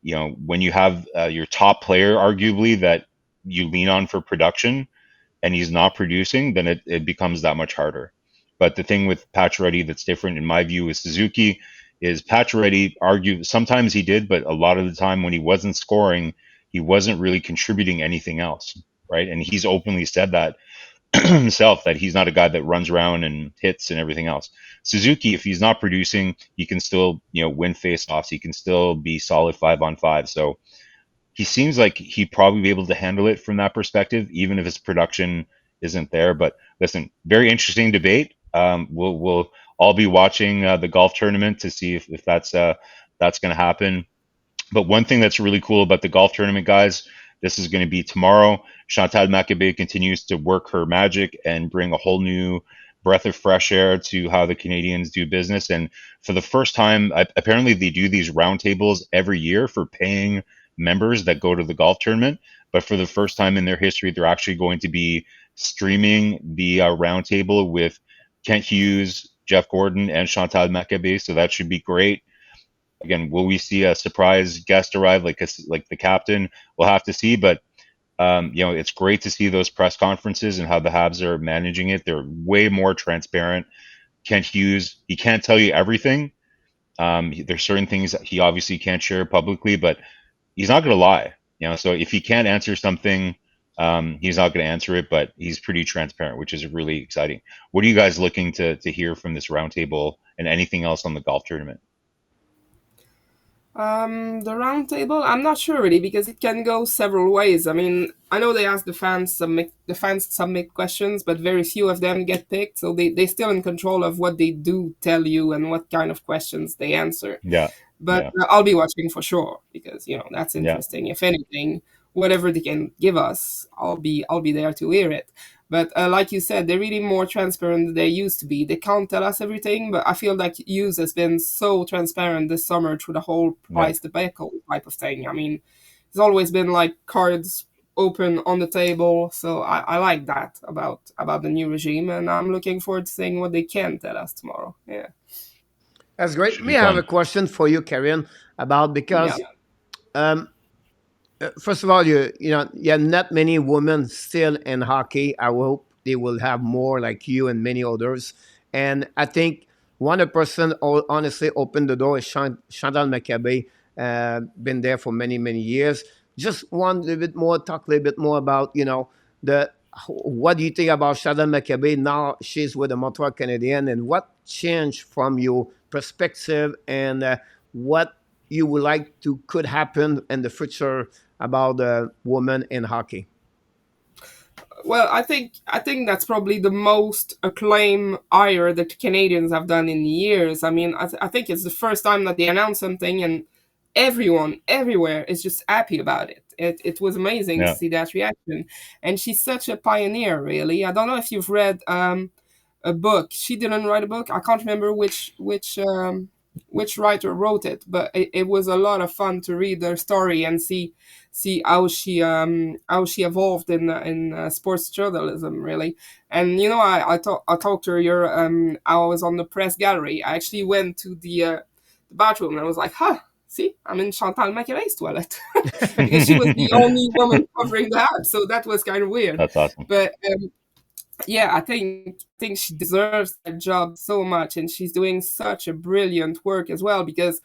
when you have your top player, arguably that you lean on for production, and he's not producing, then it becomes that much harder. But the thing with Pacioretty that's different in my view with Suzuki is Pacioretty argue sometimes he did, but a lot of the time when he wasn't scoring, he wasn't really contributing anything else, right? And he's openly said that himself, that he's not a guy that runs around and hits and everything else. Suzuki, if he's not producing, he can still win face-offs. He can still be solid 5-on-5. So he seems like he'd probably be able to handle it from that perspective, even if his production isn't there. But listen, very interesting debate. We'll all be watching the golf tournament to see if that's going to happen. But one thing that's really cool about the golf tournament, guys, this is going to be tomorrow. Chantal Machabée continues to work her magic and bring a whole new breath of fresh air to how the Canadiens do business. And for the first time, apparently they do these roundtables every year for paying members that go to the golf tournament. But for the first time in their history, they're actually going to be streaming the roundtable with Kent Hughes, Jeff Gordon, and Chantal Machabée. So that should be great. Again, will we see a surprise guest arrive like the captain? We'll have to see. But it's great to see those press conferences and how the Habs are managing it. They're way more transparent. Kent Hughes, he can't tell you everything. There's certain things that he obviously can't share publicly, but he's not going to lie. So if he can't answer something, he's not going to answer it. But he's pretty transparent, which is really exciting. What are you guys looking to hear from this roundtable and anything else on the golf tournament? The round table, I'm not sure really because it can go several ways. I mean, I know they ask the fans submit questions, but very few of them get picked, so they still in control of what they do tell you and what kind of questions they answer. Yeah, But yeah, I'll be watching for sure because that's yeah, interesting. If anything, whatever they can give us, I'll be there to hear it. But like you said, they're really more transparent than they used to be. They can't tell us everything, but I feel like Hughes has been so transparent this summer through the whole yeah. price debacle type of thing. I mean, it's always been like cards open on the table, so I like that about the new regime, and I'm looking forward to seeing what they can tell us tomorrow. Yeah, That's great. Should be Me, I have a fun. question for you, Karen, about yeah. because um, first of all, you have not many women still in hockey. I hope they will have more like you and many others. And I think one person honestly opened the door is Chantal Machabée. Been there for many many years. Just want a little bit more, talk a little bit more about the what do you think about Chantal Machabée now? She's with the Montreal Canadiens, and what changed from your perspective, and what you would like to could happen in the future about the women in hockey? Well, I think that's probably the most acclaimed hire that the Canadians have done in years. I mean, I think it's the first time that they announced something and everyone everywhere is just happy about it. It was amazing to Yeah. see that reaction, and she's such a pioneer. Really, I don't know if you've read a book. She didn't write a book. I can't remember which. which writer wrote it, but it was a lot of fun to read their story and see how she evolved in sports journalism, really. And I talked to her. I was on the press gallery. I actually went to the bathroom and I was like, huh. See, I'm in Chantal Macalay's toilet because she was the only woman covering the house, so that was kind of weird. That's awesome. But yeah, I think she deserves that job so much, and she's doing such a brilliant work as well. Because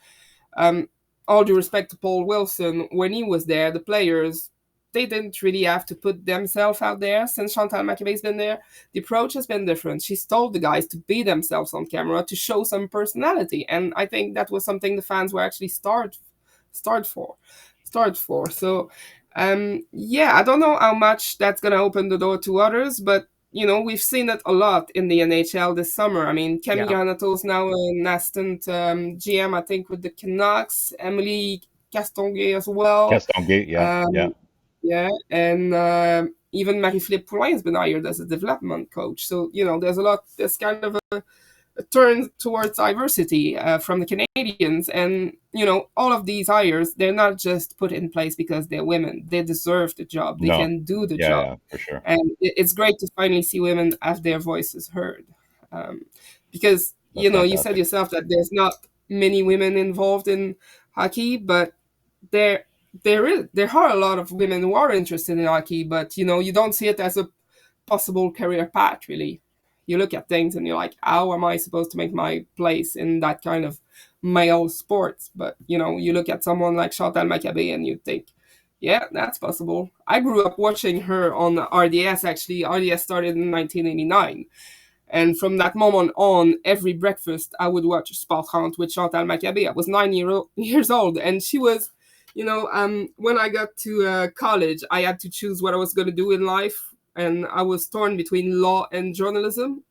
um, all due respect to Paul Wilson, when he was there, the players they didn't really have to put themselves out there. Since Chantal Maccabé's been there, the approach has been different. She's told the guys to be themselves on camera to show some personality, and I think that was something the fans were actually start for, start for. So yeah, I don't know how much that's gonna open the door to others, but we've seen it a lot in the NHL this summer. I mean, Camille Yeah. Granato's now an assistant GM, I think, with the Canucks. Emily Castonguay as well. Castonguay, yeah, yeah. Yeah, and even Marie-Philippe Poulin has been hired as a development coach. So there's kind of a turn towards diversity from the Canadians, and all of these hires, they're not just put in place because they're women. They deserve the job. They No, can do the yeah, job, yeah, for sure. and it's great to finally see women have their voices heard. Because That's you said fantastic. yourself that there's not many women involved in hockey, but there there are a lot of women who are interested in hockey, but you don't see it as a possible career path, really. You look at things and you're like, how am I supposed to make my place in that kind of male sports? But you look at someone like Chantal Maccabé and you think, yeah, that's possible. I grew up watching her on RDS. Actually, RDS started in 1989, and from that moment on, every breakfast I would watch Sport Hunt with Chantal Maccabé. I was 9 years old, and she was, when I got to college, I had to choose what I was going to do in life, and I was torn between law and journalism.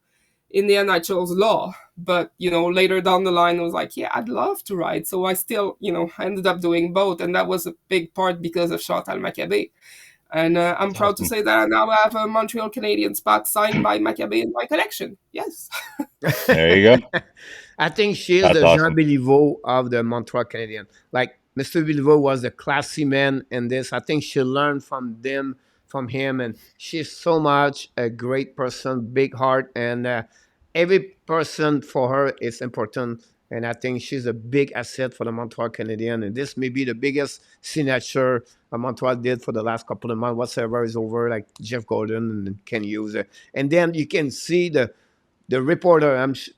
In the end, I chose law, but later down the line, I was like, yeah, I'd love to write. So I still, I ended up doing both, and that was a big part because of Chantal Maccabé. And I'm That's proud to awesome. say that I now have a Montreal Canadiens spot signed by Maccabé in my collection. Yes. There you go. I think she is That's the Jean awesome. Béliveau of the Montreal Canadiens. Like Mr. Béliveau was a classy man in this. I think she learned from him, and she's so much a great person, big heart, and every person for her is important. And I think she's a big asset for the Montreal Canadiens. And this may be the biggest signature Montreal did for the last couple of months. Whatsoever is over, like Jeff Gordon and Ken Hughes. And then you can see the reporter,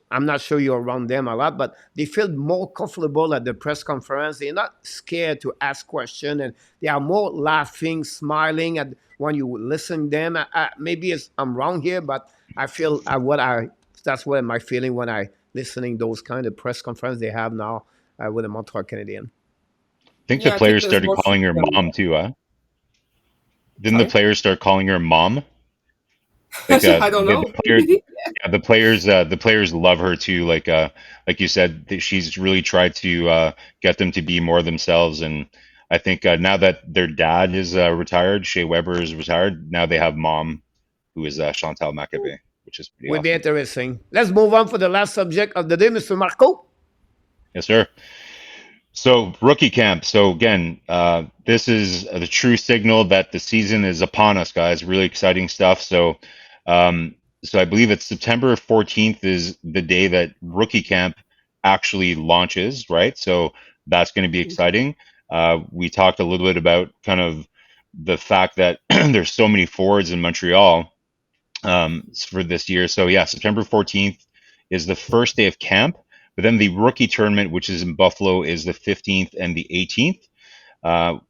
I'm not sure you're around them a lot, but they feel more comfortable at the press conference. They're not scared to ask questions, and they are more laughing, smiling at when you listen to them. Maybe I'm wrong here, but I feel that's what my feeling when I listening those kind of press conference they have now with the Montreal Canadiens. I think the Yeah, I think players there's started more calling her freedom. mom too, huh? Didn't the Sorry. players start calling her mom? Like I don't the know. player, yeah, the players love her too. Like you said, she's really tried to get them to be more themselves. And I think now that their dad is retired, Shea Weber is retired. Now they have mom, who is Chantal Maccabé, which is pretty Will be awesome. interesting. Let's move on for the last subject of the day, Mr. Marco. Yes, sir. So rookie camp. So again, this is the true signal that the season is upon us, guys. Really exciting stuff. Um, so I believe it's September 14th is the day that rookie camp actually launches, right? So that's going to be exciting. We talked a little bit about kind of the fact that there's so many forwards in Montreal for this year. So yeah, September 14th is the first day of camp. But then the rookie tournament, which is in Buffalo, is the 15th and the 18th.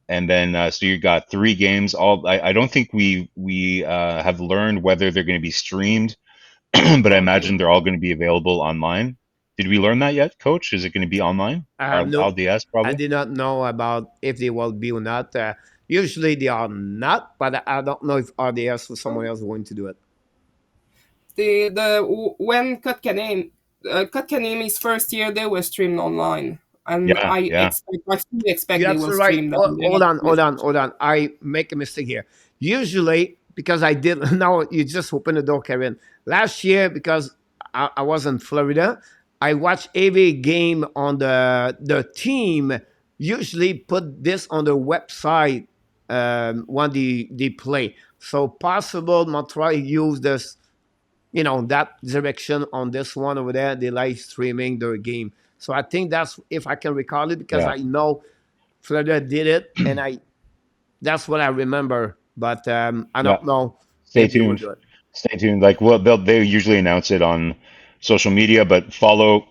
And then so you got 3 games. I don't think we have learned whether they're going to be streamed, but I Okay. imagine they're all going to be available online. Did we learn that yet, Coach? Is it going to be online? I have no, LDS I probably. did not know about if they will be or not. Usually they are not, but I don't know if RDS or someone else is going to do it. When Kotkanemi's first year, they were streamed online, and Yeah, yeah. I fully expect You're they will absolutely right. stream them. Hold on, hold on, hold on. I make a mistake here. Usually, because I did, now you just opened the door, Karen. Last year, because I was in Florida, I watch every game on the team. Usually put this on the website when they play. So possible Montreal use this, that direction on this one over there. They live streaming their game. So I think that's if I can recall it because Yeah. I know Florida did it, and that's what I remember. But I Yeah. don't know Stay if they will tuned. do it. Stay tuned. Like, well, they usually announce it on social media, but follow.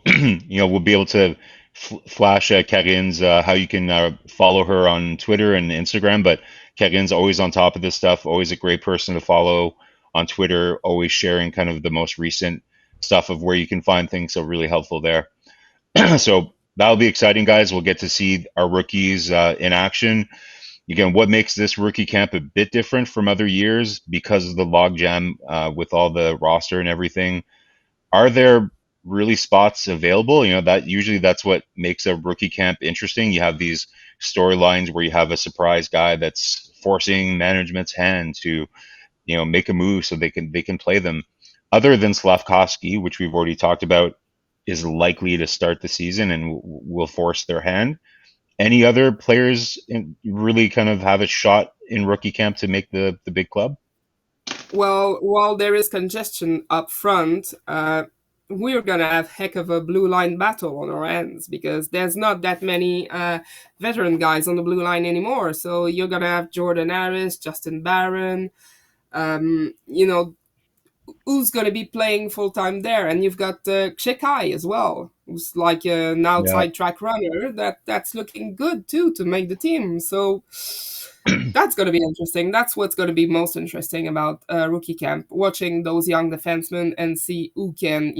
We'll be able to flash Karine's how you can follow her on Twitter and Instagram. But Karine's always on top of this stuff. Always a great person to follow on Twitter. Always sharing kind of the most recent stuff of where you can find things. So really helpful there. So that'll be exciting, guys. We'll get to see our rookies in action. Again, what makes this rookie camp a bit different from other years because of the logjam with all the roster and everything? Are there really spots available? That's what makes a rookie camp interesting. You have these storylines where you have a surprise guy that's forcing management's hand to, make a move so they can play them. Other than Slavkovsky, which we've already talked about, is likely to start the season and will force their hand. Any other players really kind of have a shot in rookie camp to make the big club? Well, while there is congestion up front, we're gonna have heck of a blue line battle on our ends because there's not that many veteran guys on the blue line anymore. So you're gonna have Jordan Harris, Justin Barron, you know, who's going to be playing full time there, and you've got Kshekai as well, who's like an Yeah, outside track runner that's looking good too to make the team. So that's going to be interesting. That's what's going to be most interesting about rookie camp, watching those young defensemen and see who can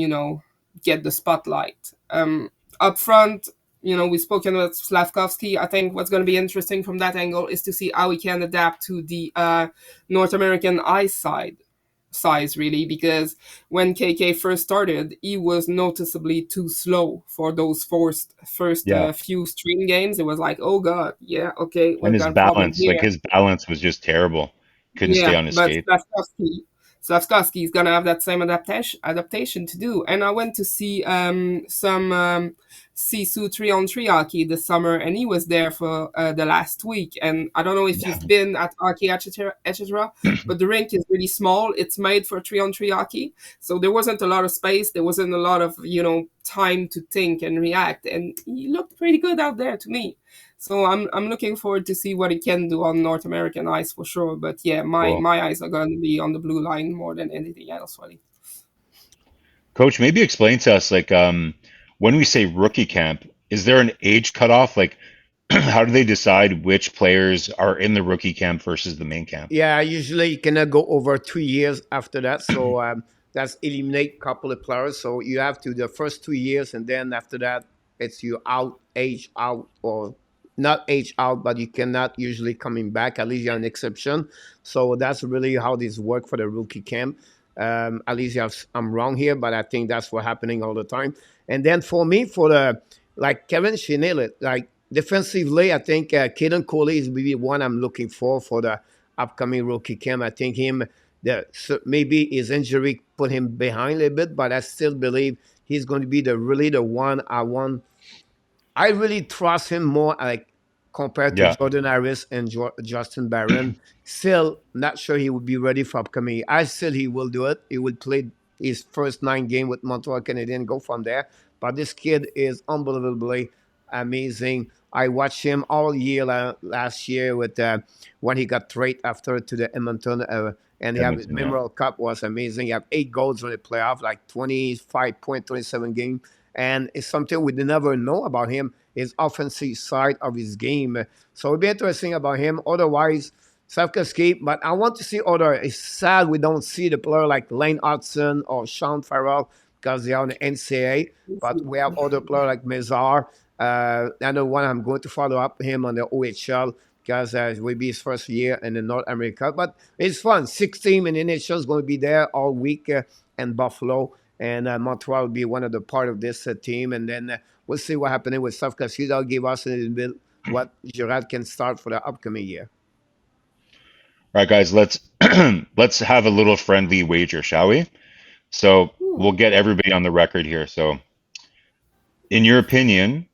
get the spotlight. Up front, we've spoken about Slavkovsky. I think what's going to be interesting from that angle is to see how he can adapt to the North American ice size, really, because when KK first started, he was noticeably too slow for those first yeah. few stream games. It was like, oh god, yeah, okay, And we've his got a problem balance, like here. his balance was just terrible. Couldn't stay Yeah, on his but skate. Slavkovsky is gonna have that same adaptation to do. And I went to see some Sisu 3-on-3 hockey this summer, and he was there for the last week. And I don't know if Yeah. you've been at hockey, etc., but the rink is really small. It's made for 3-on-3 hockey, so there wasn't a lot of space. There wasn't a lot of time to think and react, and he looked pretty good out there to me. So I'm looking forward to see what he can do on North American ice for sure. But yeah, my Cool. my eyes are going to be on the blue line more than anything else, really. Coach, maybe explain to us, like, when we say rookie camp, is there an age cutoff? Like, how do they decide which players are in the rookie camp versus the main camp? Yeah, usually you cannot go over 2 years after that. So that's eliminate couple of players. So you have to the first 2 years, and then after that, it's you out, age out, or not age out, but you cannot usually coming back. At least you're an exception. So that's really how this work for the rookie camp. At least I'm wrong here, but I think that's what's happening all the time. And then for me, for the like Kevin, she nailed it. Like defensively, I think Caden Coley is maybe one I'm looking for the upcoming rookie camp. I think so maybe his injury put him behind a little bit, but I still believe he's going to be really the one I want. I really trust him more, like compared to Yeah, Jordan Harris and Justin Barron. Still, not sure he would be ready for upcoming. I still he will do it. He will play his first 9 game with Montreal Canadiens, go from there. But this kid is unbelievably amazing. I watched him all year last year with when he got traded after to the Edmonton. And he have his Edmonton. Yeah, Memorial Cup was amazing. He have 8 goals in the playoff, like 25.27 game, and it's something we never know about him, his offensive side of his game. So it'll be interesting about him. Otherwise, Slavkovsky, but I want to see other. It's sad we don't see the player like Lane Hudson or Sean Farrell because they are on the NCAA, but we have other players like Mezar. Another one I'm going to follow up him on the OHL because it will be his first year in the North America. But it's fun. 6 teams in the NHL is going to be there all week in Buffalo, and Montreal will be one of the part of this team. And then we'll see what happening with stuff because he'll give us a little bit what Gerard can start for the upcoming year. all right, guys. Let's let's have a little friendly wager, shall we? So we'll get everybody on the record here. So In your opinion,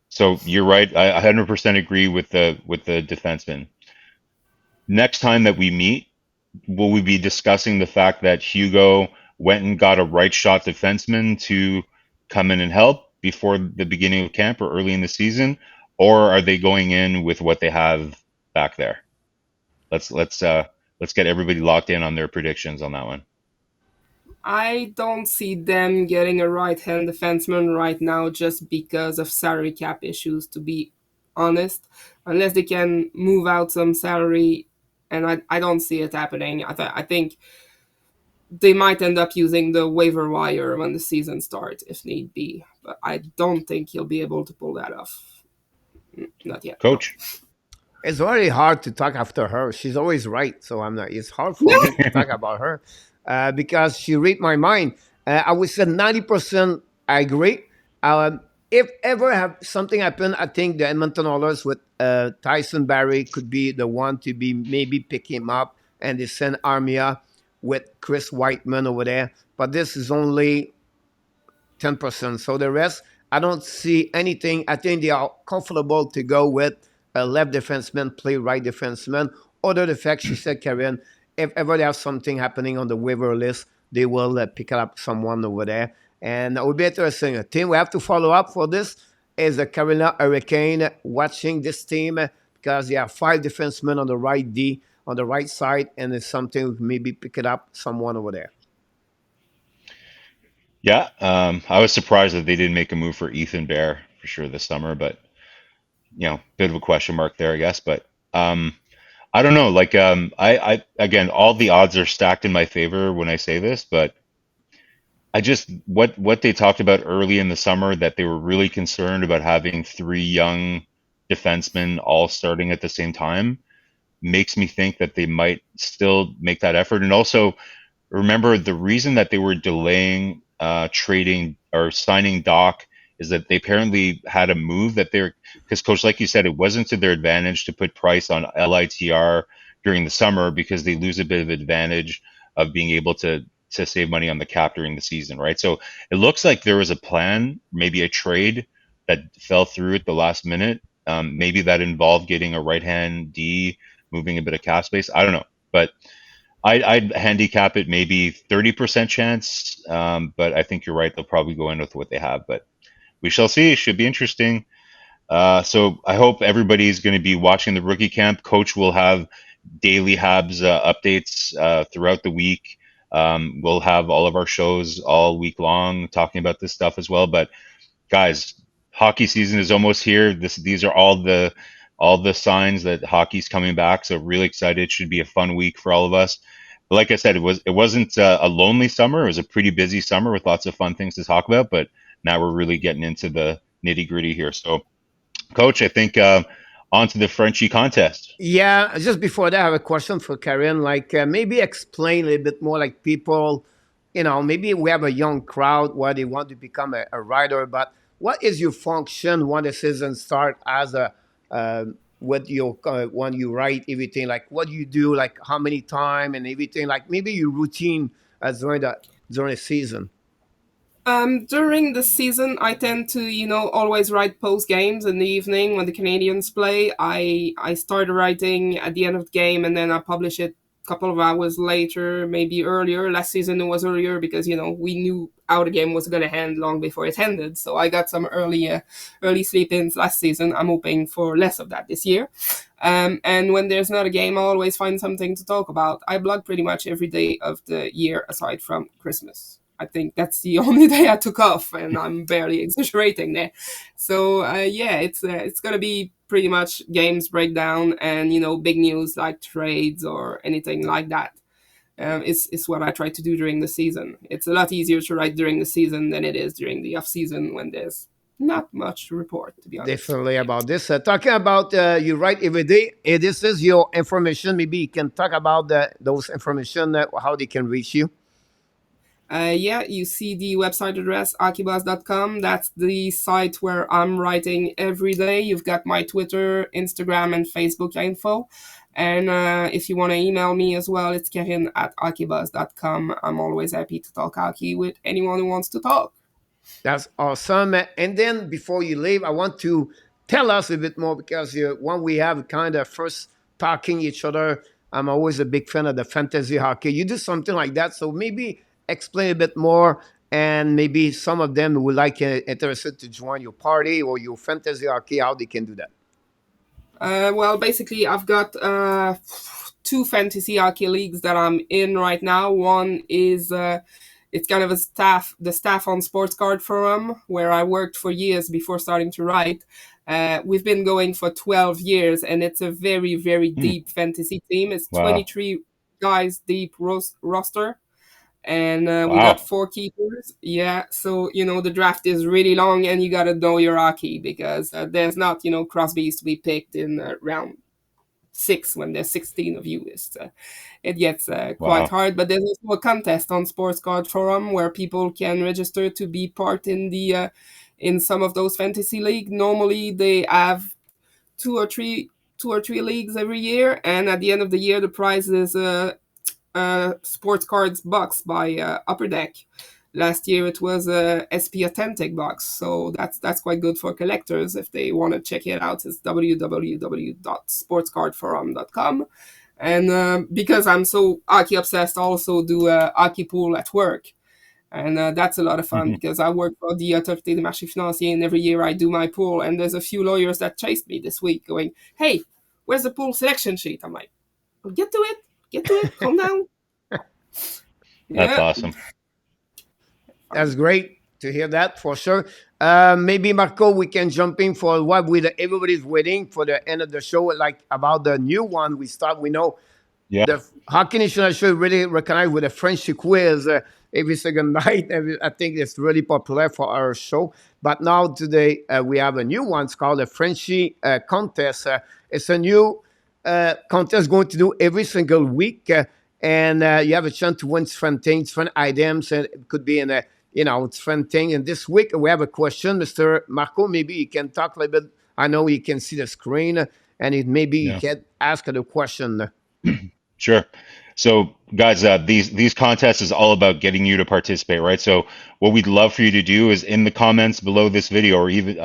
so you're right. I 100% agree with the defenseman. Next time that we meet, will we be discussing the fact that Hugo went and got a right shot defenseman to come in and help before the beginning of camp or early in the season, or are they going in with what they have back there? Let's get everybody locked in on their predictions on that one. I don't see them getting a right-hand defenseman right now just because of salary cap issues, to be honest. Unless they can move out some salary, and I don't see it happening. I think they might end up using the waiver wire when the season starts if need be. But I don't think he'll be able to pull that off. Not yet, no. Coach. It's very hard to talk after her. She's always right, so I'm not. It's hard for me to talk about her because she read my mind. I would say 90% I agree. If ever have something happen, I think the Edmonton Oilers with Tyson Barrie could be the one to be maybe pick him up, and they send Armia with Chris Whiteman over there. But this is only 10%. So the rest, I don't see anything. I think they are comfortable to go with a left defenseman, play right defenseman. Other the fact she said, Karen, if ever they have something happening on the waiver list, they will pick up someone over there. And it would be interesting. A team we have to follow up for this is the Carolina Hurricane watching this team because they have 5 defensemen on the right D, on the right side, and it's something maybe pick it up someone over there. Yeah, I was surprised that they didn't make a move for Ethan Bear for sure this summer, but bit of a question mark there, I guess. But I don't know. Like, I again, all the odds are stacked in my favor when I say this, but I just what they talked about early in the summer that they were really concerned about having 3 young defensemen all starting at the same time makes me think that they might still make that effort. And also, remember the reason that they were delaying trading or signing Doc is that they apparently had a move that they're because coach, like you said, it wasn't to their advantage to put Price on LITR during the summer because they lose a bit of advantage of being able to save money on the cap during the season, right? So it looks like there was a plan, maybe a trade that fell through at the last minute. Maybe that involved getting a right hand D, moving a bit of cap space. I don't know, but I'd handicap it maybe 30% chance, but I think you're right. They'll probably go in with what they have, but we shall see. It should be interesting. So I hope everybody's going to be watching the rookie camp. Coach will have daily Habs updates throughout the week. We'll have all of our shows all week long talking about this stuff as well. But guys, hockey season is almost here. These are all the signs that hockey's coming back. So really excited. It should be a fun week for all of us. But like I said, it wasn't a lonely summer. It was a pretty busy summer with lots of fun things to talk about. But now we're really getting into the nitty gritty here. So, Coach, I think on to the Frenchy contest. Yeah, just before that, I have a question for Karen. Like, maybe explain a little bit more. Like, people, maybe we have a young crowd where they want to become a writer, but what is your function when the season start as a with your when you write everything? Like, what do you do? Like, how many time and everything? Like, maybe your routine during the season. During the season, I tend to, always write post games in the evening when the Canadiens play. I start writing at the end of the game and then I publish it a couple of hours later, maybe earlier. Last season it was earlier because we knew how the game was going to end long before it ended. So I got some early sleep-ins last season. I'm hoping for less of that this year. And when there's not a game, I always find something to talk about. I blog pretty much every day of the year aside from Christmas. I think that's the only day I took off, and I'm barely exaggerating there. So yeah, it's gonna be pretty much games breakdown and big news like trades or anything like that. Is what I try to do during the season. It's a lot easier to write during the season than it is during the off season when there's not much to report, to be honest. Definitely about this. Talking about you write every day. This is your information. Maybe you can talk about those information, how they can reach you. Yeah, you see the website address, akibas.com. That's the site where I'm writing every day. You've got my Twitter, Instagram, and Facebook info. And if you want to email me as well, it's Karine at akibas.com. I'm always happy to talk hockey with anyone who wants to talk. That's awesome. And then before you leave, I want to tell us a bit more because when we have kind of first talking each other, I'm always a big fan of the fantasy hockey. You do something like that, so maybe explain a bit more, and maybe some of them would like interested to join your party or your fantasy hockey. How they can do that? Well, basically, I've got two fantasy hockey leagues that I'm in right now. One is it's kind of the staff on Sports Card Forum, where I worked for years before starting to write. We've been going for 12 years, and it's a very, very Hmm. deep fantasy team. It's Wow. 23 guys deep roster, and we got Wow. 4 keepers. Yeah, so the draft is really long, and you gotta know your hockey because there's not Crosby's to be picked in round 6 when there's 16 of you. It gets quite Wow. hard, but there's also a contest on Sports Card Forum where people can register to be part in the in some of those fantasy league. Normally they have two or three two or three leagues every year, and at the end of the year the prize is sports cards box by Upper Deck. Last year it was a SP Authentic box, so that's quite good for collectors if they want to check it out. It's www.sportscardforum.com. And because I'm so hockey obsessed, I also do a hockey pool at work. And that's a lot of fun because I work for the Autorité des Marchés Financiers, and every year I do my pool. And there's a few lawyers that chased me this week going, "Hey, where's the pool selection sheet?" I'm like, "Well, get to it, calm down." That's Yeah. awesome. That's great to hear that for sure. Maybe Marco, we can jump in for what everybody's waiting for the end of the show, like about the new one we start. We know Yeah. the Hockey National show really recognized with a Frenchy quiz every second night. I think it's really popular for our show. But now today we have a new one. It's called the Frenchy contest. It's a new contest going to do every single week. And you have a chance to win different things, different items, and it could be in a different thing. And this week we have a question, Mr. Marco. Maybe you can talk a little bit. I know you can see the screen, and maybe you Yeah. can ask the question. Sure. So, guys, these contests is all about getting you to participate, right? So, what we'd love for you to do is in the comments below this video, or even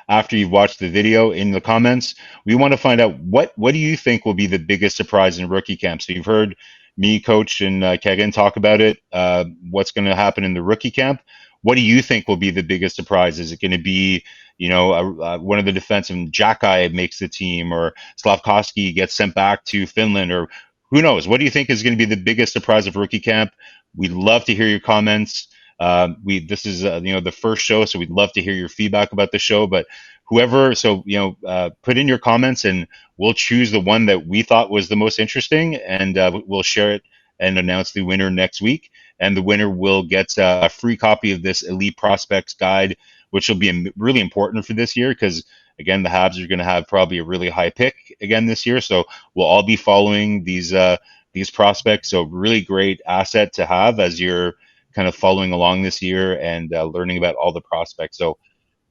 after you've watched the video, in the comments, we want to find out what do you think will be the biggest surprise in rookie camp. So, you've heard me, Coach, and Kegan talk about it. What's going to happen in the rookie camp? What do you think will be the biggest surprise? Is it going to be, one of the defensemen, Jacky, makes the team, or Slavkovsky gets sent back to Finland, or who knows? What do you think is going to be the biggest surprise of rookie camp? We'd love to hear your comments. This is the first show, so we'd love to hear your feedback about the show. But whoever, put in your comments, and we'll choose the one that we thought was the most interesting, and we'll share it and announce the winner next week. And the winner will get a free copy of this Elite Prospects Guide, which will be really important for this year because, again, the Habs are going to have probably a really high pick again this year. So we'll all be following these prospects. So really great asset to have as you're kind of following along this year and learning about all the prospects. So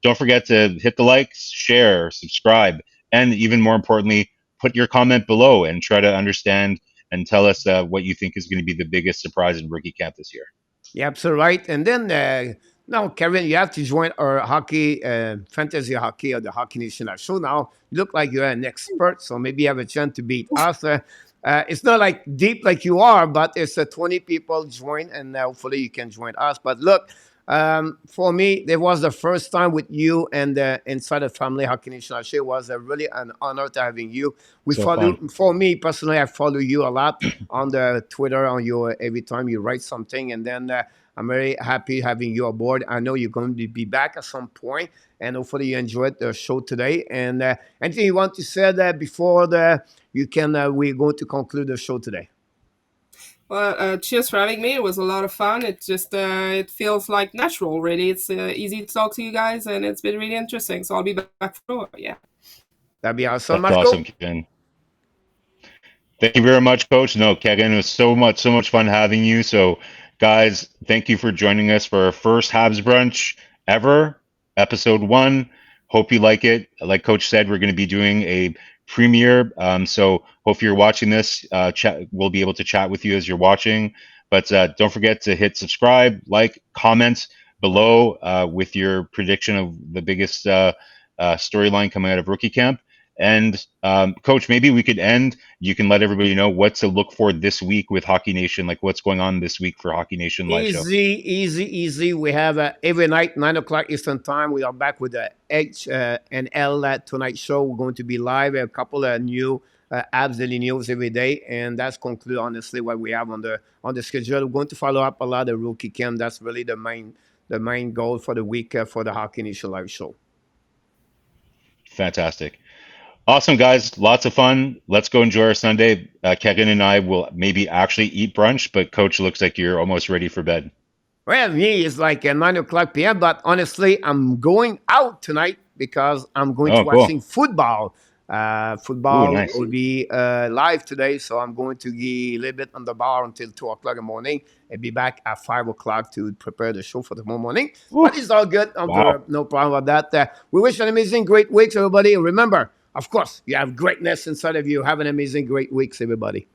don't forget to hit the likes, share, subscribe, and even more importantly, put your comment below and try to understand and tell us what you think is going to be the biggest surprise in rookie camp this year. Yeah, absolutely right. And then now, Kevin, you have to join our hockey, fantasy hockey, or the Hockey National show. Now, you look like you're an expert, so maybe you have a chance to beat us. It's not like deep like you are, but it's 20 people join, and hopefully you can join us. But look, for me, it was the first time with you and inside the Family Hockey National show. It was really an honor to having you. We So fun. for me personally, I follow you a lot on the Twitter, on your every time you write something, and then I'm very happy having you aboard. I know you're going to be back at some point, and hopefully you enjoyed the show today. And anything you want to say before you can we're going to conclude the show today. Well, cheers for having me. It was a lot of fun. It just it feels like natural, really. It's easy to talk to you guys, and it's been really interesting. So I'll be back for yeah. That'd be awesome, That's awesome, Marco. Ken. Thank you very much, Coach. No, Kegan, it was so much fun having you. So, guys, thank you for joining us for our first Habs brunch ever, episode 1. Hope you like it. Like Coach said, we're going to be doing a premiere. So, hope you're watching this. We'll be able to chat with you as you're watching. But don't forget to hit subscribe, like, comment below with your prediction of the biggest storyline coming out of rookie camp. And Coach, maybe we could end. You can let everybody know what to look for this week with Hockey Nation, like what's going on this week for Hockey Nation live show. Easy. We have every night 9 o'clock Eastern time. We are back with the H and L Tonight show. We're going to be live. A couple of new Habs Daily news every day, and that's conclude honestly what we have on the schedule. We're going to follow up a lot of rookie camp. That's really the main goal for the week for the Hockey Nation live show. Fantastic. Awesome, guys. Lots of fun. Let's go enjoy our Sunday. Kevin and I will maybe actually eat brunch, but Coach, looks like you're almost ready for bed. Well, me, it's like 9 o'clock p.m., but honestly, I'm going out tonight because I'm going to watching football. Football Ooh, nice. will be live today, so I'm going to be a little bit on the bar until 2 o'clock in the morning and be back at 5 o'clock to prepare the show for tomorrow morning. Ooh. But it's all good. No problem with that. We wish an amazing, great week, everybody. Remember, of course, you have greatness inside of you. Have an amazing, great week, everybody.